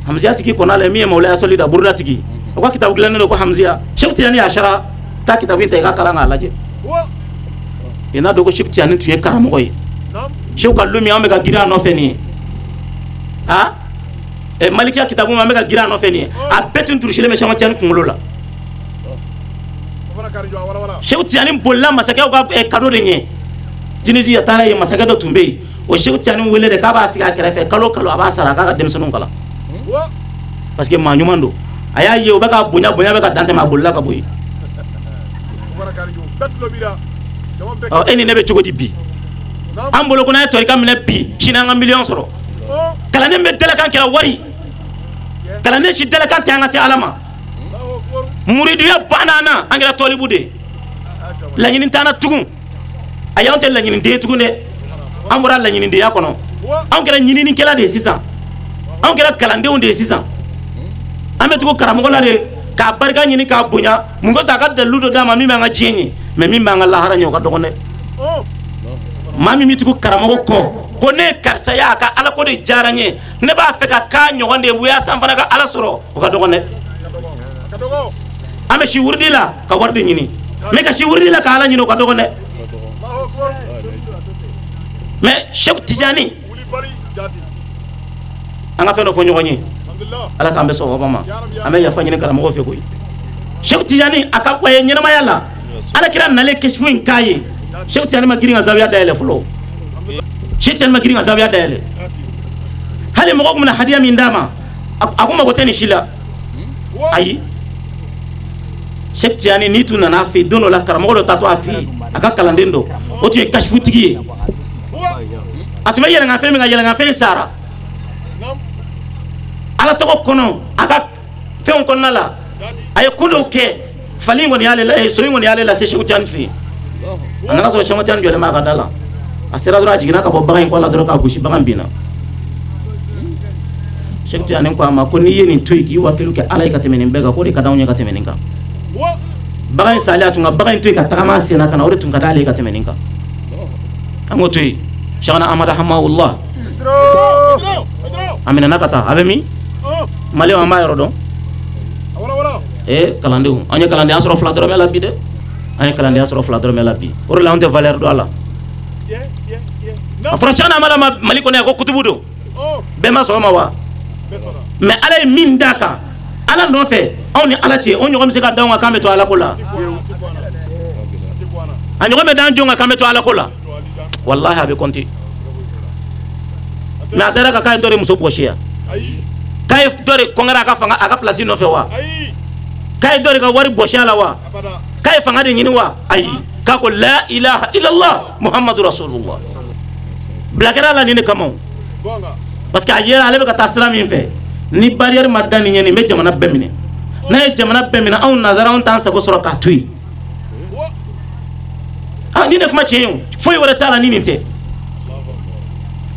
hamziya tigi kɔnɔ la min ye mawlaya sɔli da buruda tigi o ka kitabu dilannen don ko hamziya Cheikh Tijani y'a sara taa kitabu in ta i ka kalan k'a lajɛ i n'a dɔn ko Cheikh Tijani tun ye karamɔgɔ ye Cheikh ka lumi an bɛ ka girin a nɔfɛ nin ye malikiya kitabu an bɛ ka girin a nɔfɛ nin ye a bɛɛ tun durusilen bɛ Cheikh Tijani kunkolo la Cheikh Tijani bolila masakɛw ka cadeau de ɲɛ Tunisie taara ye masakɛ dɔ tun bɛ yen o Seku Tijani wele de k'a b'a sigi a kɛrɛfɛ kalo kalo a b'a sara k'a ka denmisɛnninw kalan parce que maa ɲuman don a y'a ye o bɛ ka bonya bonya bɛ ka dan tɛmɛ a bolila ka bɔ yen e ni ne bɛ cogo di bi an bolo ko n'a ye tɔrika minɛ bi sini an ka miliyɔn sɔrɔ kalanden bɛ dalakan kɛra wari kalanden si dalakan tɛ an ka se Ala ma muridiya banna an na an kɛra tɔlibu de laɲini t'an na tugun a y'anw tɛ laɲiniden tugun dɛ an bɔra laɲinidenya kɔnɔ anw kɛra ɲininikɛla de ye sisan anw kɛra kalandenw de ye sisan an bɛ tugu karamɔgɔ la de k'a barika ɲini k'a bonya mun ko sa a ka dalilu dɔ d'a ma min b'an ka diɲɛ ɲɛ mais min b'an ka lahara ɲɛ o ka dɔgɔn dɛ maa min bɛ tugu karamɔgɔ kɔ ko ne ye karisa ye a ka ala ko de diyara n ye ne b'a fɛ ka k'a ɲɔgɔn de ye yaasa n fana ka ala sɔrɔ o ka dɔgɔn dɛ an bɛ si wurudi la ka wari de ɲini mais ka si wurudi la ka ala ɲini o ka dɔgɔn dɛ mais Seku Tijani an ka fɛn dɔ fɔ ɲɔgɔn ye ala k'an bɛ sɔn o ma an bɛ yafa ɲini karamɔgɔ fɛ koyi Seku Tijani a ka ɲɛnamaya la ala kira nalen kɛsifu in k'a ye Seku Tijani ma girin ka zawiya dayɛlɛ fɔlɔ Seku Tijani ma girin ka zawiya dayɛlɛ hali mɔgɔ kun bɛna hadiya min d'a ma a ko mago tɛ nin si la ayi Seku Tijani n'i tun nana a fɛ yen don dɔ la karamɔgɔ dɔ taatɔ a fɛ yen a ka kalanden dɔ o tun ye kasifutigi ye a tun bɛ yɛlɛnkanfɛn min ka yɛlɛnkanfɛn sara ala tɔgɔ kɔnɔ a ka fɛnw kɔnɔna la a ye ko dɔw kɛ fali kɔni y'ale la so in kɔni y'ale la se Seku Tijani fɛ yen a nana sɔrɔ Seku Tijani jɔlen b'a ka da la a sera dɔrɔn a jiginna ka bɔ bagan in kɔ la dɔrɔn k'a gosi bagan binna Seku Tijani ko a ma ko n'i ye nin to yen k'i wakilu kɛ ala ye ka tɛmɛ nin bɛɛ kan k'o de ka d'anw ye ka tɛmɛ nin kan bagan in salen a tun ka bagan in to yen ka tagama sen na ka na o de tun ka d'ale ye ka tɛmɛ nin kan an k'o to yen Cheikhna Ahmad Hamawullah a minɛna ka taa a bɛ min maliyɛnw an b'a yɔrɔ dɔn kalandenw an ye kalandenya sɔrɔ 2 dɔrɔmɛ la bi dɛ an ye kalandenya sɔrɔ 2 dɔrɔmɛ la bi o de la an tɛ valeur dɔn a la a fɔra Cheikhna Ahmad ma Mali kɔnɔ yan ko kutubu don bɛɛ ma sɔn o ma wa mais ala ye min d'a kan ala nɔfɛ anw ni ala cɛ o ɲɔgɔn bɛ se ka d'anw kan k'an bɛ to ala ko la a ɲɔgɔn bɛ d'an jɔn kan k'an bɛ to ala ko la wallahi a bɛ compter mais a taara ka k'a ye dɔ de muso bɔsi yan k'a ye dɔ de kɔngɛra a ka fanga a ka place nɔfɛ wa k'a ye dɔ de ka wari bɔsi a la wa k'a ye fanga de ɲini wa ayi k'a ko la ilaha illallah muhammadu rasulullah bilakɛra la nin de kama parce que a yera ale bɛ ka taa sira min fɛ ni barrière ma da nin ɲɛ nin bɛ jamana bɛɛ minɛ n'a ye jamana bɛɛ minɛ anw nazara anw t'an sago sɔrɔ k'a to yen nin de kuma tiɲɛ ye o foyi wɛrɛ t'a la ni nin tɛ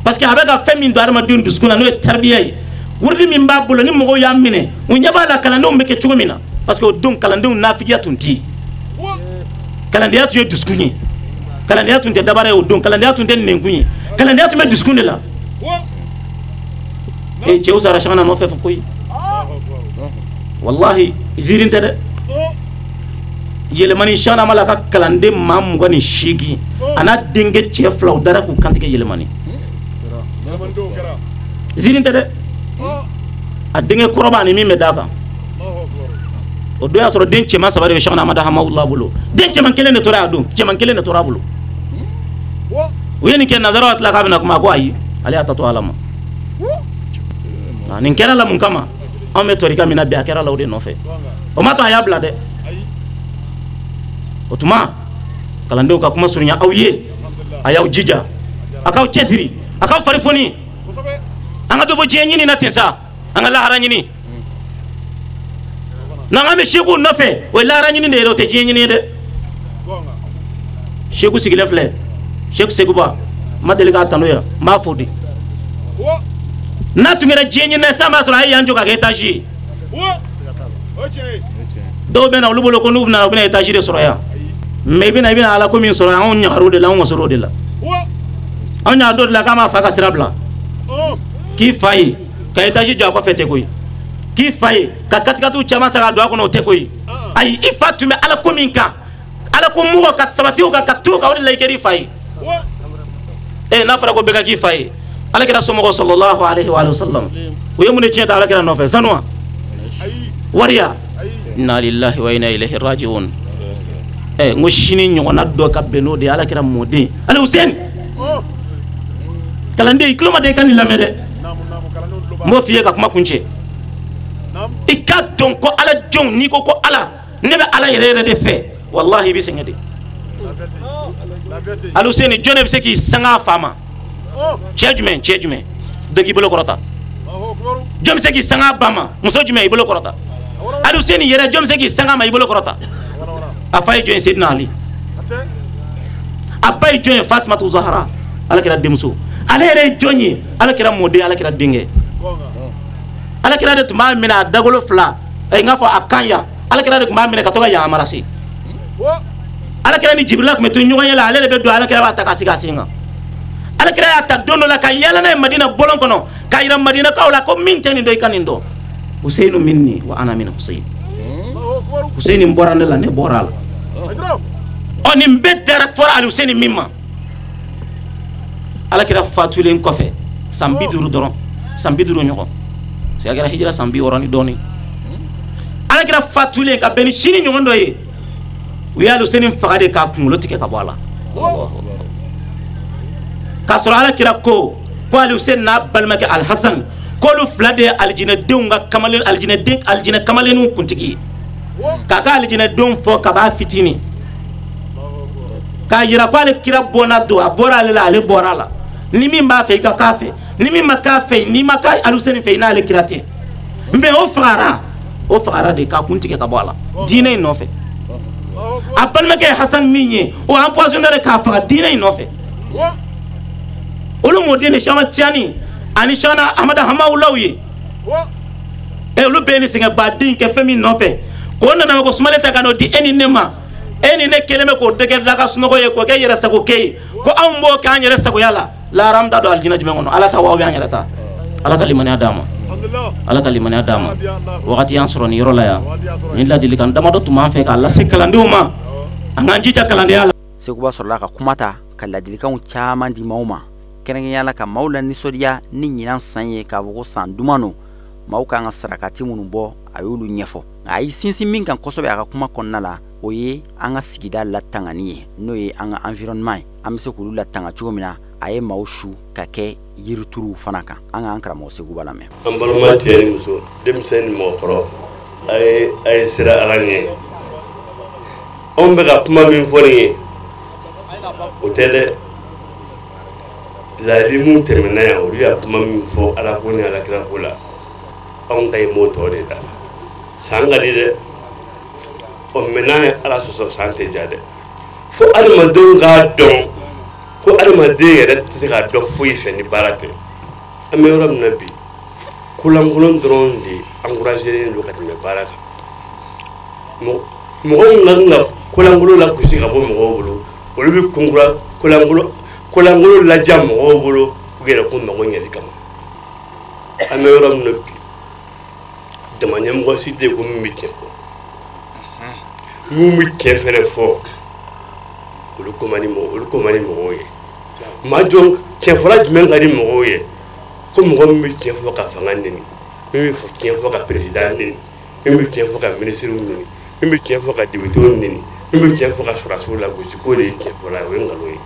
parce que a bɛ ka fɛn min don adamadenw dusukun na n'o ye taribiya ye wurudi min b'a bolo ni mɔgɔw y'a minɛ u ɲɛ b'a la kalandenw bɛ kɛ cogo min na parce que o don kalandenw nafigiya tun tɛ yen kalandenya tun ye dusukun ye kalandenya tun tɛ dabara ye o don kalandenya tun tɛ nɛnkun ye kalandenya tun bɛ dusukun de la cɛw sara Cheikhna nɔfɛ fɔ koyi wallahi ziirin tɛ dɛ yɛlɛmani Cheikhna ma la ka kalanden maa 28 a n'a denkɛ cɛ 2 u dara k'u kantigɛ yɛlɛmani ziirin tɛ dɛ a denkɛ kɔrɔba ani min bɛ d'a kan o don y'a sɔrɔ den cɛman 3 de bɛ Cheikhna Ahmad Hamawullah bolo den cɛman 1 de tora a don cɛman 1 de tora a bolo u ye nin kɛ nazaraw tila k'a bɛna kuma a ko ayi ale y'a ta to ala ma nin kɛra la mun kama anw bɛ tɔrika min na bi a kɛra la o de nɔfɛ o ma to a y'a bila dɛ o tuma kalandenw ka kuma surunya aw ye a y'aw jija a k'aw cɛsiri a k'aw fari foni an ka dɔ bɔ diɲɛ ɲini na ten sa an ka lahara ɲini n'an bɛ Seku nɔfɛ o ye lahara ɲini de ye o tɛ diɲɛ ɲini ye dɛ Seku sigilen filɛ Seku Seguba ma deli k'a tanu yan n b'a fo de n'a tun kɛra diɲɛ ɲini san b'a sɔrɔ a ye yan jɔ ka kɛ étage ye dɔw bɛ na olu bolo ko n'u bɛna u bɛna étage de sɔrɔ yan mais i bɛna ala ko min sɔrɔ yan anw ɲagar'o de la anw wasar'o de la anw ɲaga dɔ de la k'an b'a fa ka sira bila k'i fa ye ka étage jɔ a kɔfɛ tɛ koyi k'i fa ye ka katikatiw caman san ka don a kɔnɔ o tɛ koyi ayi i fa tun bɛ ala ko min kan ala ko mɔgɔ ka sabati o kan ka to kan o de la i kɛra i fa ye n'a fɔra ko bɛɛ ka k'i fa ye alakira somɔgɔw sallallahu alaihi wa sallam u ye mun de tiɲɛ ta alakira nɔfɛ sanuwa wariya inna lillahi wa inna ilaihi raji'un ngo sini ɲɔgɔnna dɔ ka bɛn n'o de ye alakira mɔden ali Hussein kalanden kulomaden ka nin lamɛn dɛ n b'o f'i ye ka kuma kuncɛ i ka dɔn ko ala jɔnw n'i ko ko ala ne bɛ ala yɛrɛ yɛrɛ de fɛ wallahi i bɛ sɛgɛn de ali Hussein jɔn de bɛ se k'i sanga a fa ma cɛ jumɛn dɔ k'i bolo kɔrɔta jɔn bɛ se k'i sanga a ba ma muso jumɛn i bolo kɔrɔta ali Hussein yɛrɛ jɔn bɛ se k'i sanga ma i bolo kɔrɔta a fa ye jɔn ye Seydina Ali a ba ye jɔn ye Fatimatu Zahra ala kɛra denmuso ale yɛrɛ ye jɔn ye ala kɛra mɔden ala kɛra denkɛ ala kɛra de tun b'a minɛ a dagolo fila n k'a fɔ a kan ya ala kɛra de tun b'a minɛ ka to ka yamara se ala kɛra ni Jibirila tun bɛ to ɲɔgɔn ye la ale de bɛ don ala kɛra b'a ta ka sigi a sen kan ala kɛra y'a ta don dɔ la ka yɛlɛ n'a ye Madina bɔlɔn kɔnɔ k'a yira Madinakaw la ko min tɛ nin dɔn i ka nin dɔn Hussein minni wa ana min Hussein Hussein bɔra ne la ne bɔra a la ɔ nin bɛɛ dara fɔra ali Hussein min ma ala kɛra fatulen kɔfɛ san 50 dɔrɔn san 50 ɲɔgɔn c'est a kɛra hijira san 60 ni dɔɔnin ala kɛra fatulen ka bɛn ni sini ɲɔgɔn dɔ ye u ye ali Hussein faga de k'a kunkolo tigɛ ka bɔ a la k'a sɔrɔ ala kɛra ko ali Hussein n'a balimakɛ al Hasan k'olu fila de ye alijinɛdenw ka kamalen alijinɛ kamalenninw kuntigi ye k'a ka alijinɛdenw fɔ ka b'a fitinin k'a yira ko ale kira bɔnna don a bɔra ale la ale bɔra a la ni min b'a fɛ i ka k'a fɛ ni min ma k'a fɛ n'i ma k'a ali Hussein fɛ i n'ale kira tɛ mais o fagara de k'a kun tigɛ ka bɔ a la diinɛ in nɔfɛ a balimakɛ ye Hasan min ye o empoisonné de k'a faga diinɛ in nɔfɛ olu mɔden de Cheikhna Tiani ani Cheikhna Ahmada Hamawulaw ye olu bɛɛ ni sɛgɛn baden kɛ fɛn min nɔfɛ k'o nana ko Sumare ta ka n'o di e ni ne ma e ni ne kelen bɛ k'o dɛgɛ daga sunɔgɔ ye k'o kɛ yɛrɛ sago kɛ ye ko anw b'o kɛ an yɛrɛ sagoya la lahara an t'a dɔn alijinɛ jumɛn kɔnɔ ala ta wa an yɛrɛ ta ala ka limaniya d'a ma ala ka limaniya d'a ma wagati y'an sɔrɔ nin yɔrɔ la yan ni ladilikan damadɔ tun b'an fɛ k'a lase kalandenw ma an k'an jija kalandenya la Seguba sɔrɔla ka kuma ta ka ladilikanw caman di maaw ma kɛrɛnkɛrɛnnenya la ka maaw la nisɔndiya ni ɲinan san ye k'a fɔ ko san duman no maaw kan ka sarakati minnu bɔ a y'olu ɲɛfɔ nka a y'i sinsin min kan kosɛbɛ a ka kuma kɔnɔna la o ye an ka sigida latangani ye n'o ye an ka environnement ye an bɛ se k'olu latanga cogo min na a ye maaw su ka kɛ yirituruw fana kan an k'an karamɔgɔ Seguba lamɛn an balima cɛ ni muso denmisɛn ni mɔgɔkɔrɔ a ye sira ala ɲɛ anw bɛ ka kuma min fɔ nin ye o tɛ dɛ laalimu tɛmɛna yan olu y'a kuma min fɔ ala ko ni alakira ko la anw ta ye m'o tɔ de da san ka di dɛ mɛ n'an ye ala sɔsɔ san tɛ ja dɛ fo adamadenw k'a dɔn ko adamaden yɛrɛ tɛ se k'a dɔn foyi fɛ ni baara tɛ an bɛ yɔrɔ min na bi kolankolon dɔrɔn de encourageren don ka tɛmɛ baara kan mɔgɔ min ka kolankolon lagosi ka bɔ mɔgɔw bolo olu bɛ kunkura kolankolon ladiya mɔgɔw bolo u yɛrɛ kun mago ɲɛli kama an bɛ yɔrɔ min na bi dama ɲɛmɔgɔ si tɛ yen ko min bɛ tiɲɛ fɔ mun bɛ tiɲɛ fɛnɛ fɔ olu ko man di mɔgɔw ye maa jɔn tiɲɛfɔla jumɛn ka di mɔgɔw ye ko mɔgɔ min bɛ tiɲɛ fɔ ka fanga neni min bɛ tiɲɛ fɔ ka président neni min bɛ tiɲɛ fɔ ka ministre neni min bɛ tiɲɛ fɔ ka député neni min bɛ tiɲɛ fɔ ka sɔrɔdasiw lagosi k'o de ye tiɲɛfɔla ye o ye nkalon ye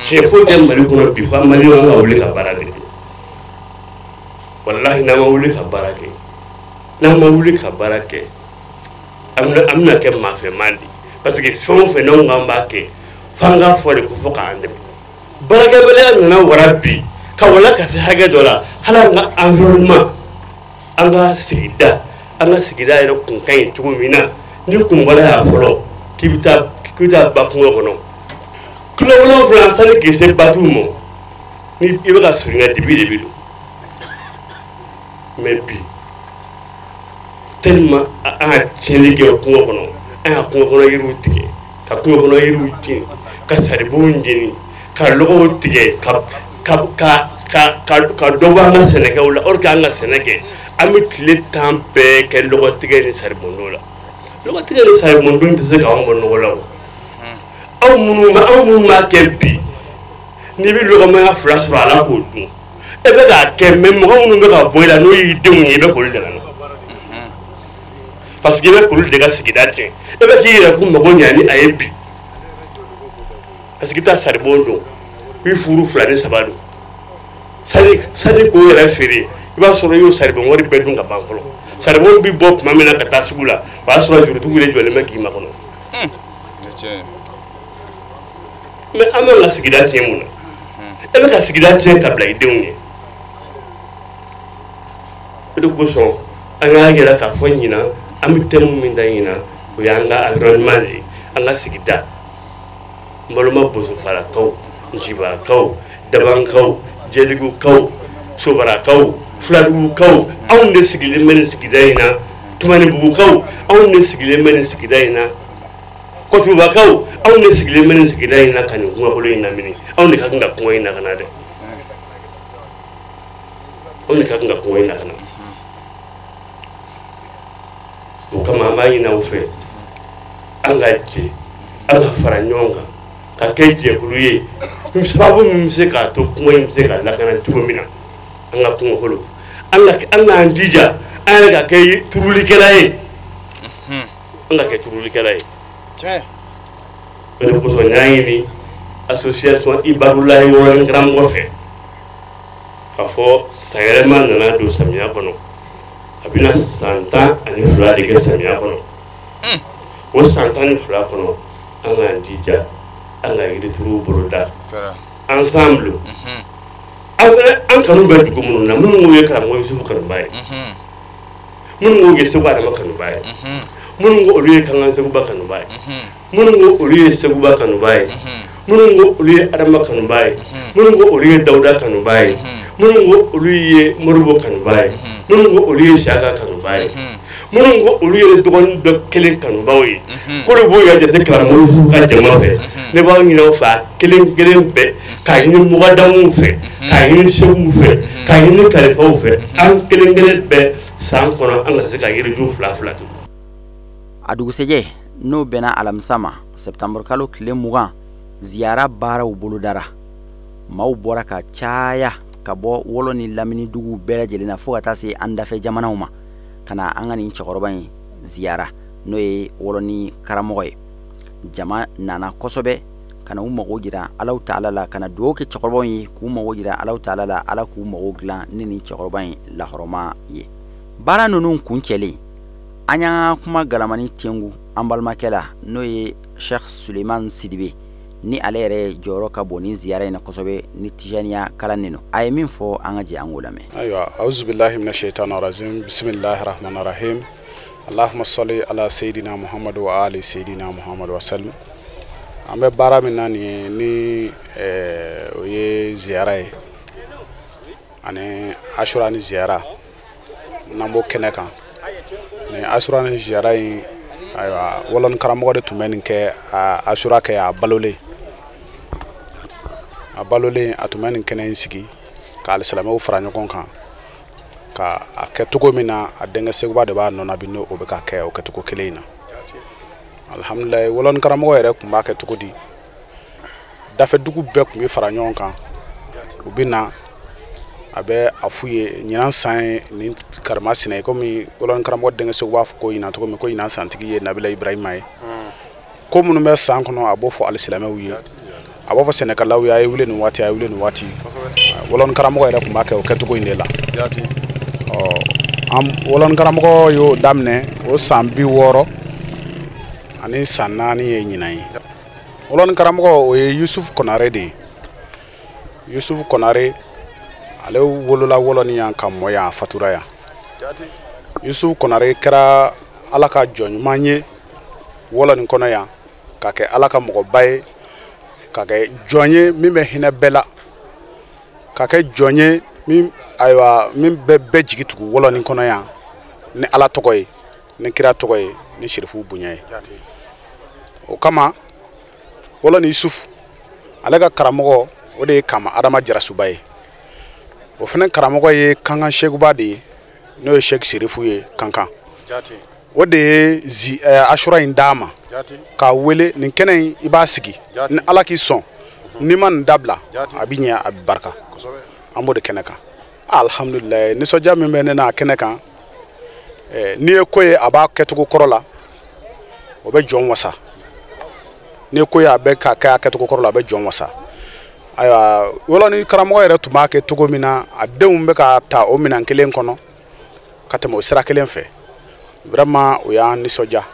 tiɲɛ foyi tɛ Mali kɔnɔ bi fo maliyɛnw ka wuli ka baara de kɛ walahi n'an ma wuli ka baara kɛ an bɛna kɛ maafɛman de parce que fɛn o fɛn n'anw k'an b'a kɛ f'an k'a fɔ de ko fɔ k'an dɛmɛ baarakɛbaliya nana wara bi ka wala ka se hakɛ dɔ la hali an ka environnement an ka sigida yɛrɛ kun ka ɲi cogo min na ni kun bɔra y'a fɔlɔ k'i bɛ taa ba kungo kɔnɔ kilo 7 sani k'i se batiw ma ni i bɛ ka surunya dibi de bɛ don mais bi tellement an ka tiɲɛli kɛ kungo kɔnɔ an ka kungo kɔnɔ yiriw tigɛ ka kungo kɔnɔ yiriw jeni ka saribuw jeni ka lɔgɔw tigɛ ka dɔ bɔ an ka sɛnɛkɛw la or que an ka sɛnɛ kɛ an bɛ tile 10 bɛɛ kɛ lɔgɔ tigɛ ni saribɔndon la lɔgɔ tigɛ ni saribɔndon tɛ se k'anw bɔ nɔgɔ la o anw minnu b'a kɛ bi n'i bɛ lɔgɔmaya 2 sɔrɔ a la k'o dun e bɛ k'a kɛ mais mɔgɔ minnu bɛ ka bɔ i la n'o y'i denw ye i bɛ k'olu dɛmɛ parce que be kulu de ga sigida tiɲɛ e bɛ k'i yɛrɛ kun mago ɲa ni a ye bi parce que i bɛ taa saribɔn don i furu 2 ni 3 don sani k'o yɛrɛ feere i b'a sɔrɔ i y'o saribɔn wari bɛɛ dun ka ban fɔlɔ saribɔn bi bɔ tuma min na ka taa sugu la o y'a sɔrɔ jurutigiw de jɔlen bɛ k'i makɔnɔ mais an b'an ka sigida tiɲɛ mun na e bɛ ka sigida tiɲɛ ka bila i denw ɲɛ o de kosɔn an y'a yɛrɛ k'a fɔ ɲinan an bɛ thème min da ɲinan o y'an ka environnement de ye an ka sigida n balima bosofarakaw ncibarakaw dabankaw jeligukaw sobarakaw filadugukaw anw de sigilen bɛ nin sigida in na tumanibugukaw anw de sigilen bɛ nin sigida in na kɔtubakaw anw de sigilen bɛ nin sigida in na ka nin kumakolon in lamini anw de ka kan ka kuma in lakana dɛ anw de ka kan ka kuma in lakana o kama an b'a ɲini aw fɛ an ka jɛ an ka fara ɲɔgɔn kan ka kɛ jɛkulu ye sababu min bɛ se k'a to kuma in bɛ se ka lakana cogo min na an ka kumakolo an k'an jija an yɛrɛ ka kɛ turulikɛla ye an ka kɛ turulikɛla ye o de kosɔn n y'a ɲini association Ibadulahi Wɔlɔni karamɔgɔ fɛ k'a fɔ sanyɛlɛma nana don samiya kɔnɔ a bɛna san 12 de kɛ samiya kɔnɔ o san 12 kɔnɔ an k'an jija an ka yirituruw boloda ensemble an kanu bɛ dugu minnu na minnu ko ye karamɔgɔ Yusufu kanuba ye minnu ko ye Segu Adama kanuba ye minnu ko olu ye Kangan Seguba kanuba ye minnu ko olu ye Seguba kanuba ye minnu ko olu ye Adama kanuba ye minnu ko olu ye Dawuda kanuba ye minnu ko olu ye Moribo kanuba ye minnu ko olu ye Siyaka kanuba ye minnu ko olu ye dɔgɔnin dɔ kelen kanubaw ye k'olu b'o ya jate karamɔgɔ Yusufu ka jama fɛ ne b'aw ɲini aw fɛ a kelen kelen bɛɛ k'a ɲini mugadamuw fɛ k'a ɲini seguw fɛ k'a ɲini kalifaw fɛ an kelen kelen bɛɛ san kɔnɔ an ka se ka yiriju 2 turu a dugusɛjɛ n'o bɛnna alamisa ma septembre kalo tile 20 ziyara baaraw bolodara maaw bɔra ka caya ka bɔ Wɔlɔ ni Lamini dugu bɛɛ lajɛlen na fo ka taa se an dafɛ jamanaw ma kana an ka nin cɛkɔrɔba in ziyara n'o ye Wɔlɔni karamɔgɔ ye jama nana kosɛbɛ kana u mago jira Alahu Taala la kana dugawu kɛ cɛkɔrɔba ye k'u mago jira Alahu Taala la Ala k'u mago dilan ni nin cɛkɔrɔba in lahɔrɔma ye baara ninnu kuncɛlen an y'an ka kuma galamani tengu an balimakɛ la n'o ye Sheikh Suleiman Sidibe ni ale yɛrɛ jɔyɔrɔ ka bon ni ziyara in na kosɛbɛ ni tijaniya kalannen don a ye min fɔ an ka jɛ an k'o lamɛn. Ayiwa auzubillahi minash shaitani rajim bismillahir rahmanir rahim Allahumma salli ala sayidina Muhammad wa ali sayidina Muhammad wa sallim. An bɛ baara min na nin ni o ye ziyara ye ani Ashura ni ziyara n'an b'o kɛnɛ kan ni Ashura ni ziyara in ayiwa Wɔlɔni karamɔgɔ de tun bɛ nin kɛ Ashura kɛ a balolen a tun bɛ nin kɛnɛ in sigi ka alisilamɛw fara ɲɔgɔn kan ka a kɛ cogo min na a denkɛ Seguba de b'a nɔ na bi n'o bɛ ka kɛ o kɛcogo kelen in na alhamdulilayi Wɔlɔni karamɔgɔ yɛrɛ tun b'a kɛ cogo di dafɛ dugu bɛɛ tun bɛ fara ɲɔgɔn kan u bɛ na a bɛ a f'u ye ɲinan san ye nin karama sinɛ komi Wɔlɔni karamɔgɔ denkɛ Seguba b'a fɔ ko ɲinan cogo min ko ɲinan santigi ye Nabila Ibrahima ye ko minnu bɛ san kɔnɔ a b'o fɔ alisilamɛw ye a b'a fɔ sɛnɛkɛlaw ye a ye wuli nin waati a ye wuli nin waati Wɔlɔni karamɔgɔ yɛrɛ tun b'a kɛ o kɛcogo in de la Wɔlɔni karamɔgɔ y'o daminɛ o san 60 ani san 4 ye ɲinan ye Wɔlɔni karamɔgɔ o ye Yusufu Konare de ye Yusufu Konare ale wolola Wɔlɔni yan ka mɔ yan a fatura yan Yusufu Konare kɛra Ala ka jɔnɲuman ye Wɔlɔni kɔnɔ yan ka kɛ Ala ka mɔgɔba ye ka kɛ jɔn ye min bɛ hinɛ bɛɛ la ka kɛ jɔn ye min bɛ bɛɛ jigi tugu Wɔlɔni kɔnɔ yan ni Ala tɔgɔ ye ni kira tɔgɔ ye ni sherifu bonya ye o kama Wɔlɔni Yusufu ale ka karamɔgɔ o de ye Kama Adama Jarasuba ye o fana karamɔgɔ ye Kangan Seguba de ye n'o ye Sheikh Sherifu ye Kankan o de ye Ashura in d'a ma k'a wele nin kɛnɛ in i b'a sigi ni Ala k'i sɔn n'i ma nin dabila a bɛ ɲɛ a bɛ barika an b'o de kɛnɛ kan alhamdulilayi nisɔndiya min bɛ ne n'a kɛnɛ kan ni ye ko ye a b'a kɛcogo kɔrɔ la o bɛ jɔn wasa ni ye ko ye a bɛ ka kɛ a kɛcogo kɔrɔ la a bɛ jɔn wasa ayiwa wala ni karamɔgɔ yɛrɛ tun b'a kɛ cogo min na a denw bɛ ka ta o minɛn kelen kɔnɔ ka tɛmɛ o sira kelen fɛ vraiment o y'an nisɔndiya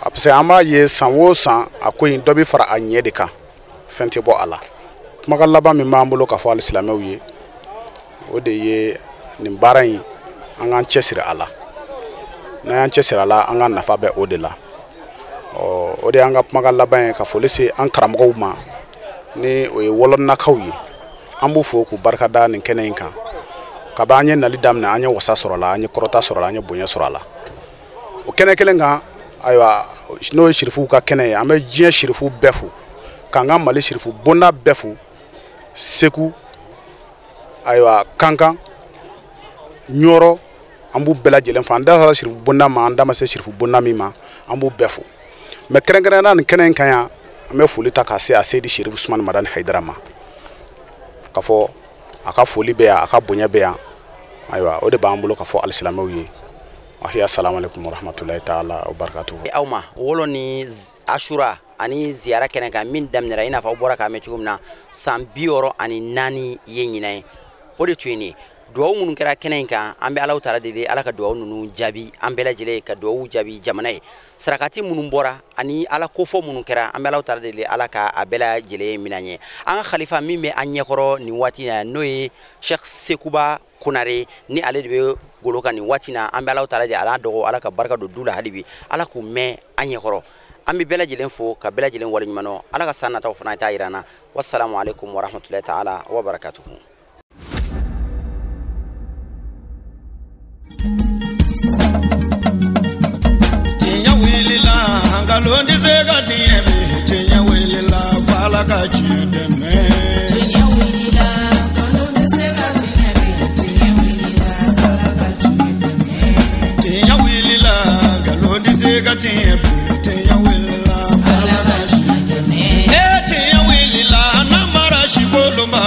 parce que an b'a ye san o san a ko in dɔ bɛ fara a ɲɛ de kan fɛn tɛ bɔ a la kumakan laban min b'an bolo ka fɔ hali silamɛw ye o de ye nin baara in an k'an cɛsiri a la n'an y'an cɛsiri a la an ka nafa bɛ o de la o de y'an ka kumakan laban ye ka foli se an karamɔgɔw ma ni o ye wɔlɔnnakaw ye an b'u fo k'u barikada nin kɛnɛ in kan kabi an ye nali daminɛ an ye wasa sɔrɔ a la an ye kɔrɔta sɔrɔ a la an ye bonya sɔrɔ a la o kɛnɛ kelen kan ayiwa n'o ye sirifuw ka kɛnɛ ye an bɛ diɲɛ sirifu bɛɛ fo k'an ka mali sirifu bonda bɛɛ fo segu ayiwa kankan ɲɔrɔ an b'u bɛɛ lajɛlen fo an da sera sirifu bonda ma an da ma se sirifu bonda min ma an b'u bɛɛ fo mais kɛrɛnkɛrɛnnenya nin kɛnɛ in kan yan an bɛ foli ta k'a se a seydi sirifu usumani madani hayidara ma ka fɔ a ka foli bɛ yan a ka bonya bɛ yan ayiwa o de b'an bolo ka fɔ alisilamɛw ye ahiya assalamu alaikum warahmatullahi ta'ala wa barakatuhu aw ma wolo ni ashura ani ziyara kɛnɛ kan min daminɛra i n'a fɔ aw bɔra k'a mɛn cogo min na san 64 ye ɲinan ye o de tun ye nin duwawu minnu kɛra kɛnɛ in kan an bɛ Alahu taala deli Ala ka duwawu ninnu jaabi an bɛɛ lajɛlen ka duwawu jaabi jamana ye sarakati minnu bɔra ani Ala kofɔ minnu kɛra an bɛ Alahu taala deli Ala ka a bɛɛ lajɛlen minɛ ɲɛ an ka khalifa min bɛ an ɲɛkɔrɔ nin waati na n'o ye Sheikh Sekuba Konare ni ale de bɛ golo kan nin waati na an bɛ Alahu taala deli Ala dɔgɔ Ala ka barika don du la hali bi Ala k'u mɛn an ɲɛkɔrɔ an bɛ bɛɛ lajɛlen fo ka bɛɛ lajɛlen waleɲuman Ala ka san nataw fana ta yirana wassalamu alaikum warahmatullahi ta'ala wa barakatuhu Londi sega tiemi tinya wilila fala ka chideme tinya wilila londi sega tinya wilila fala ka chideme tinya wilila londi sega tinya wilila fala ka chideme tinya wilila na mara shikolomba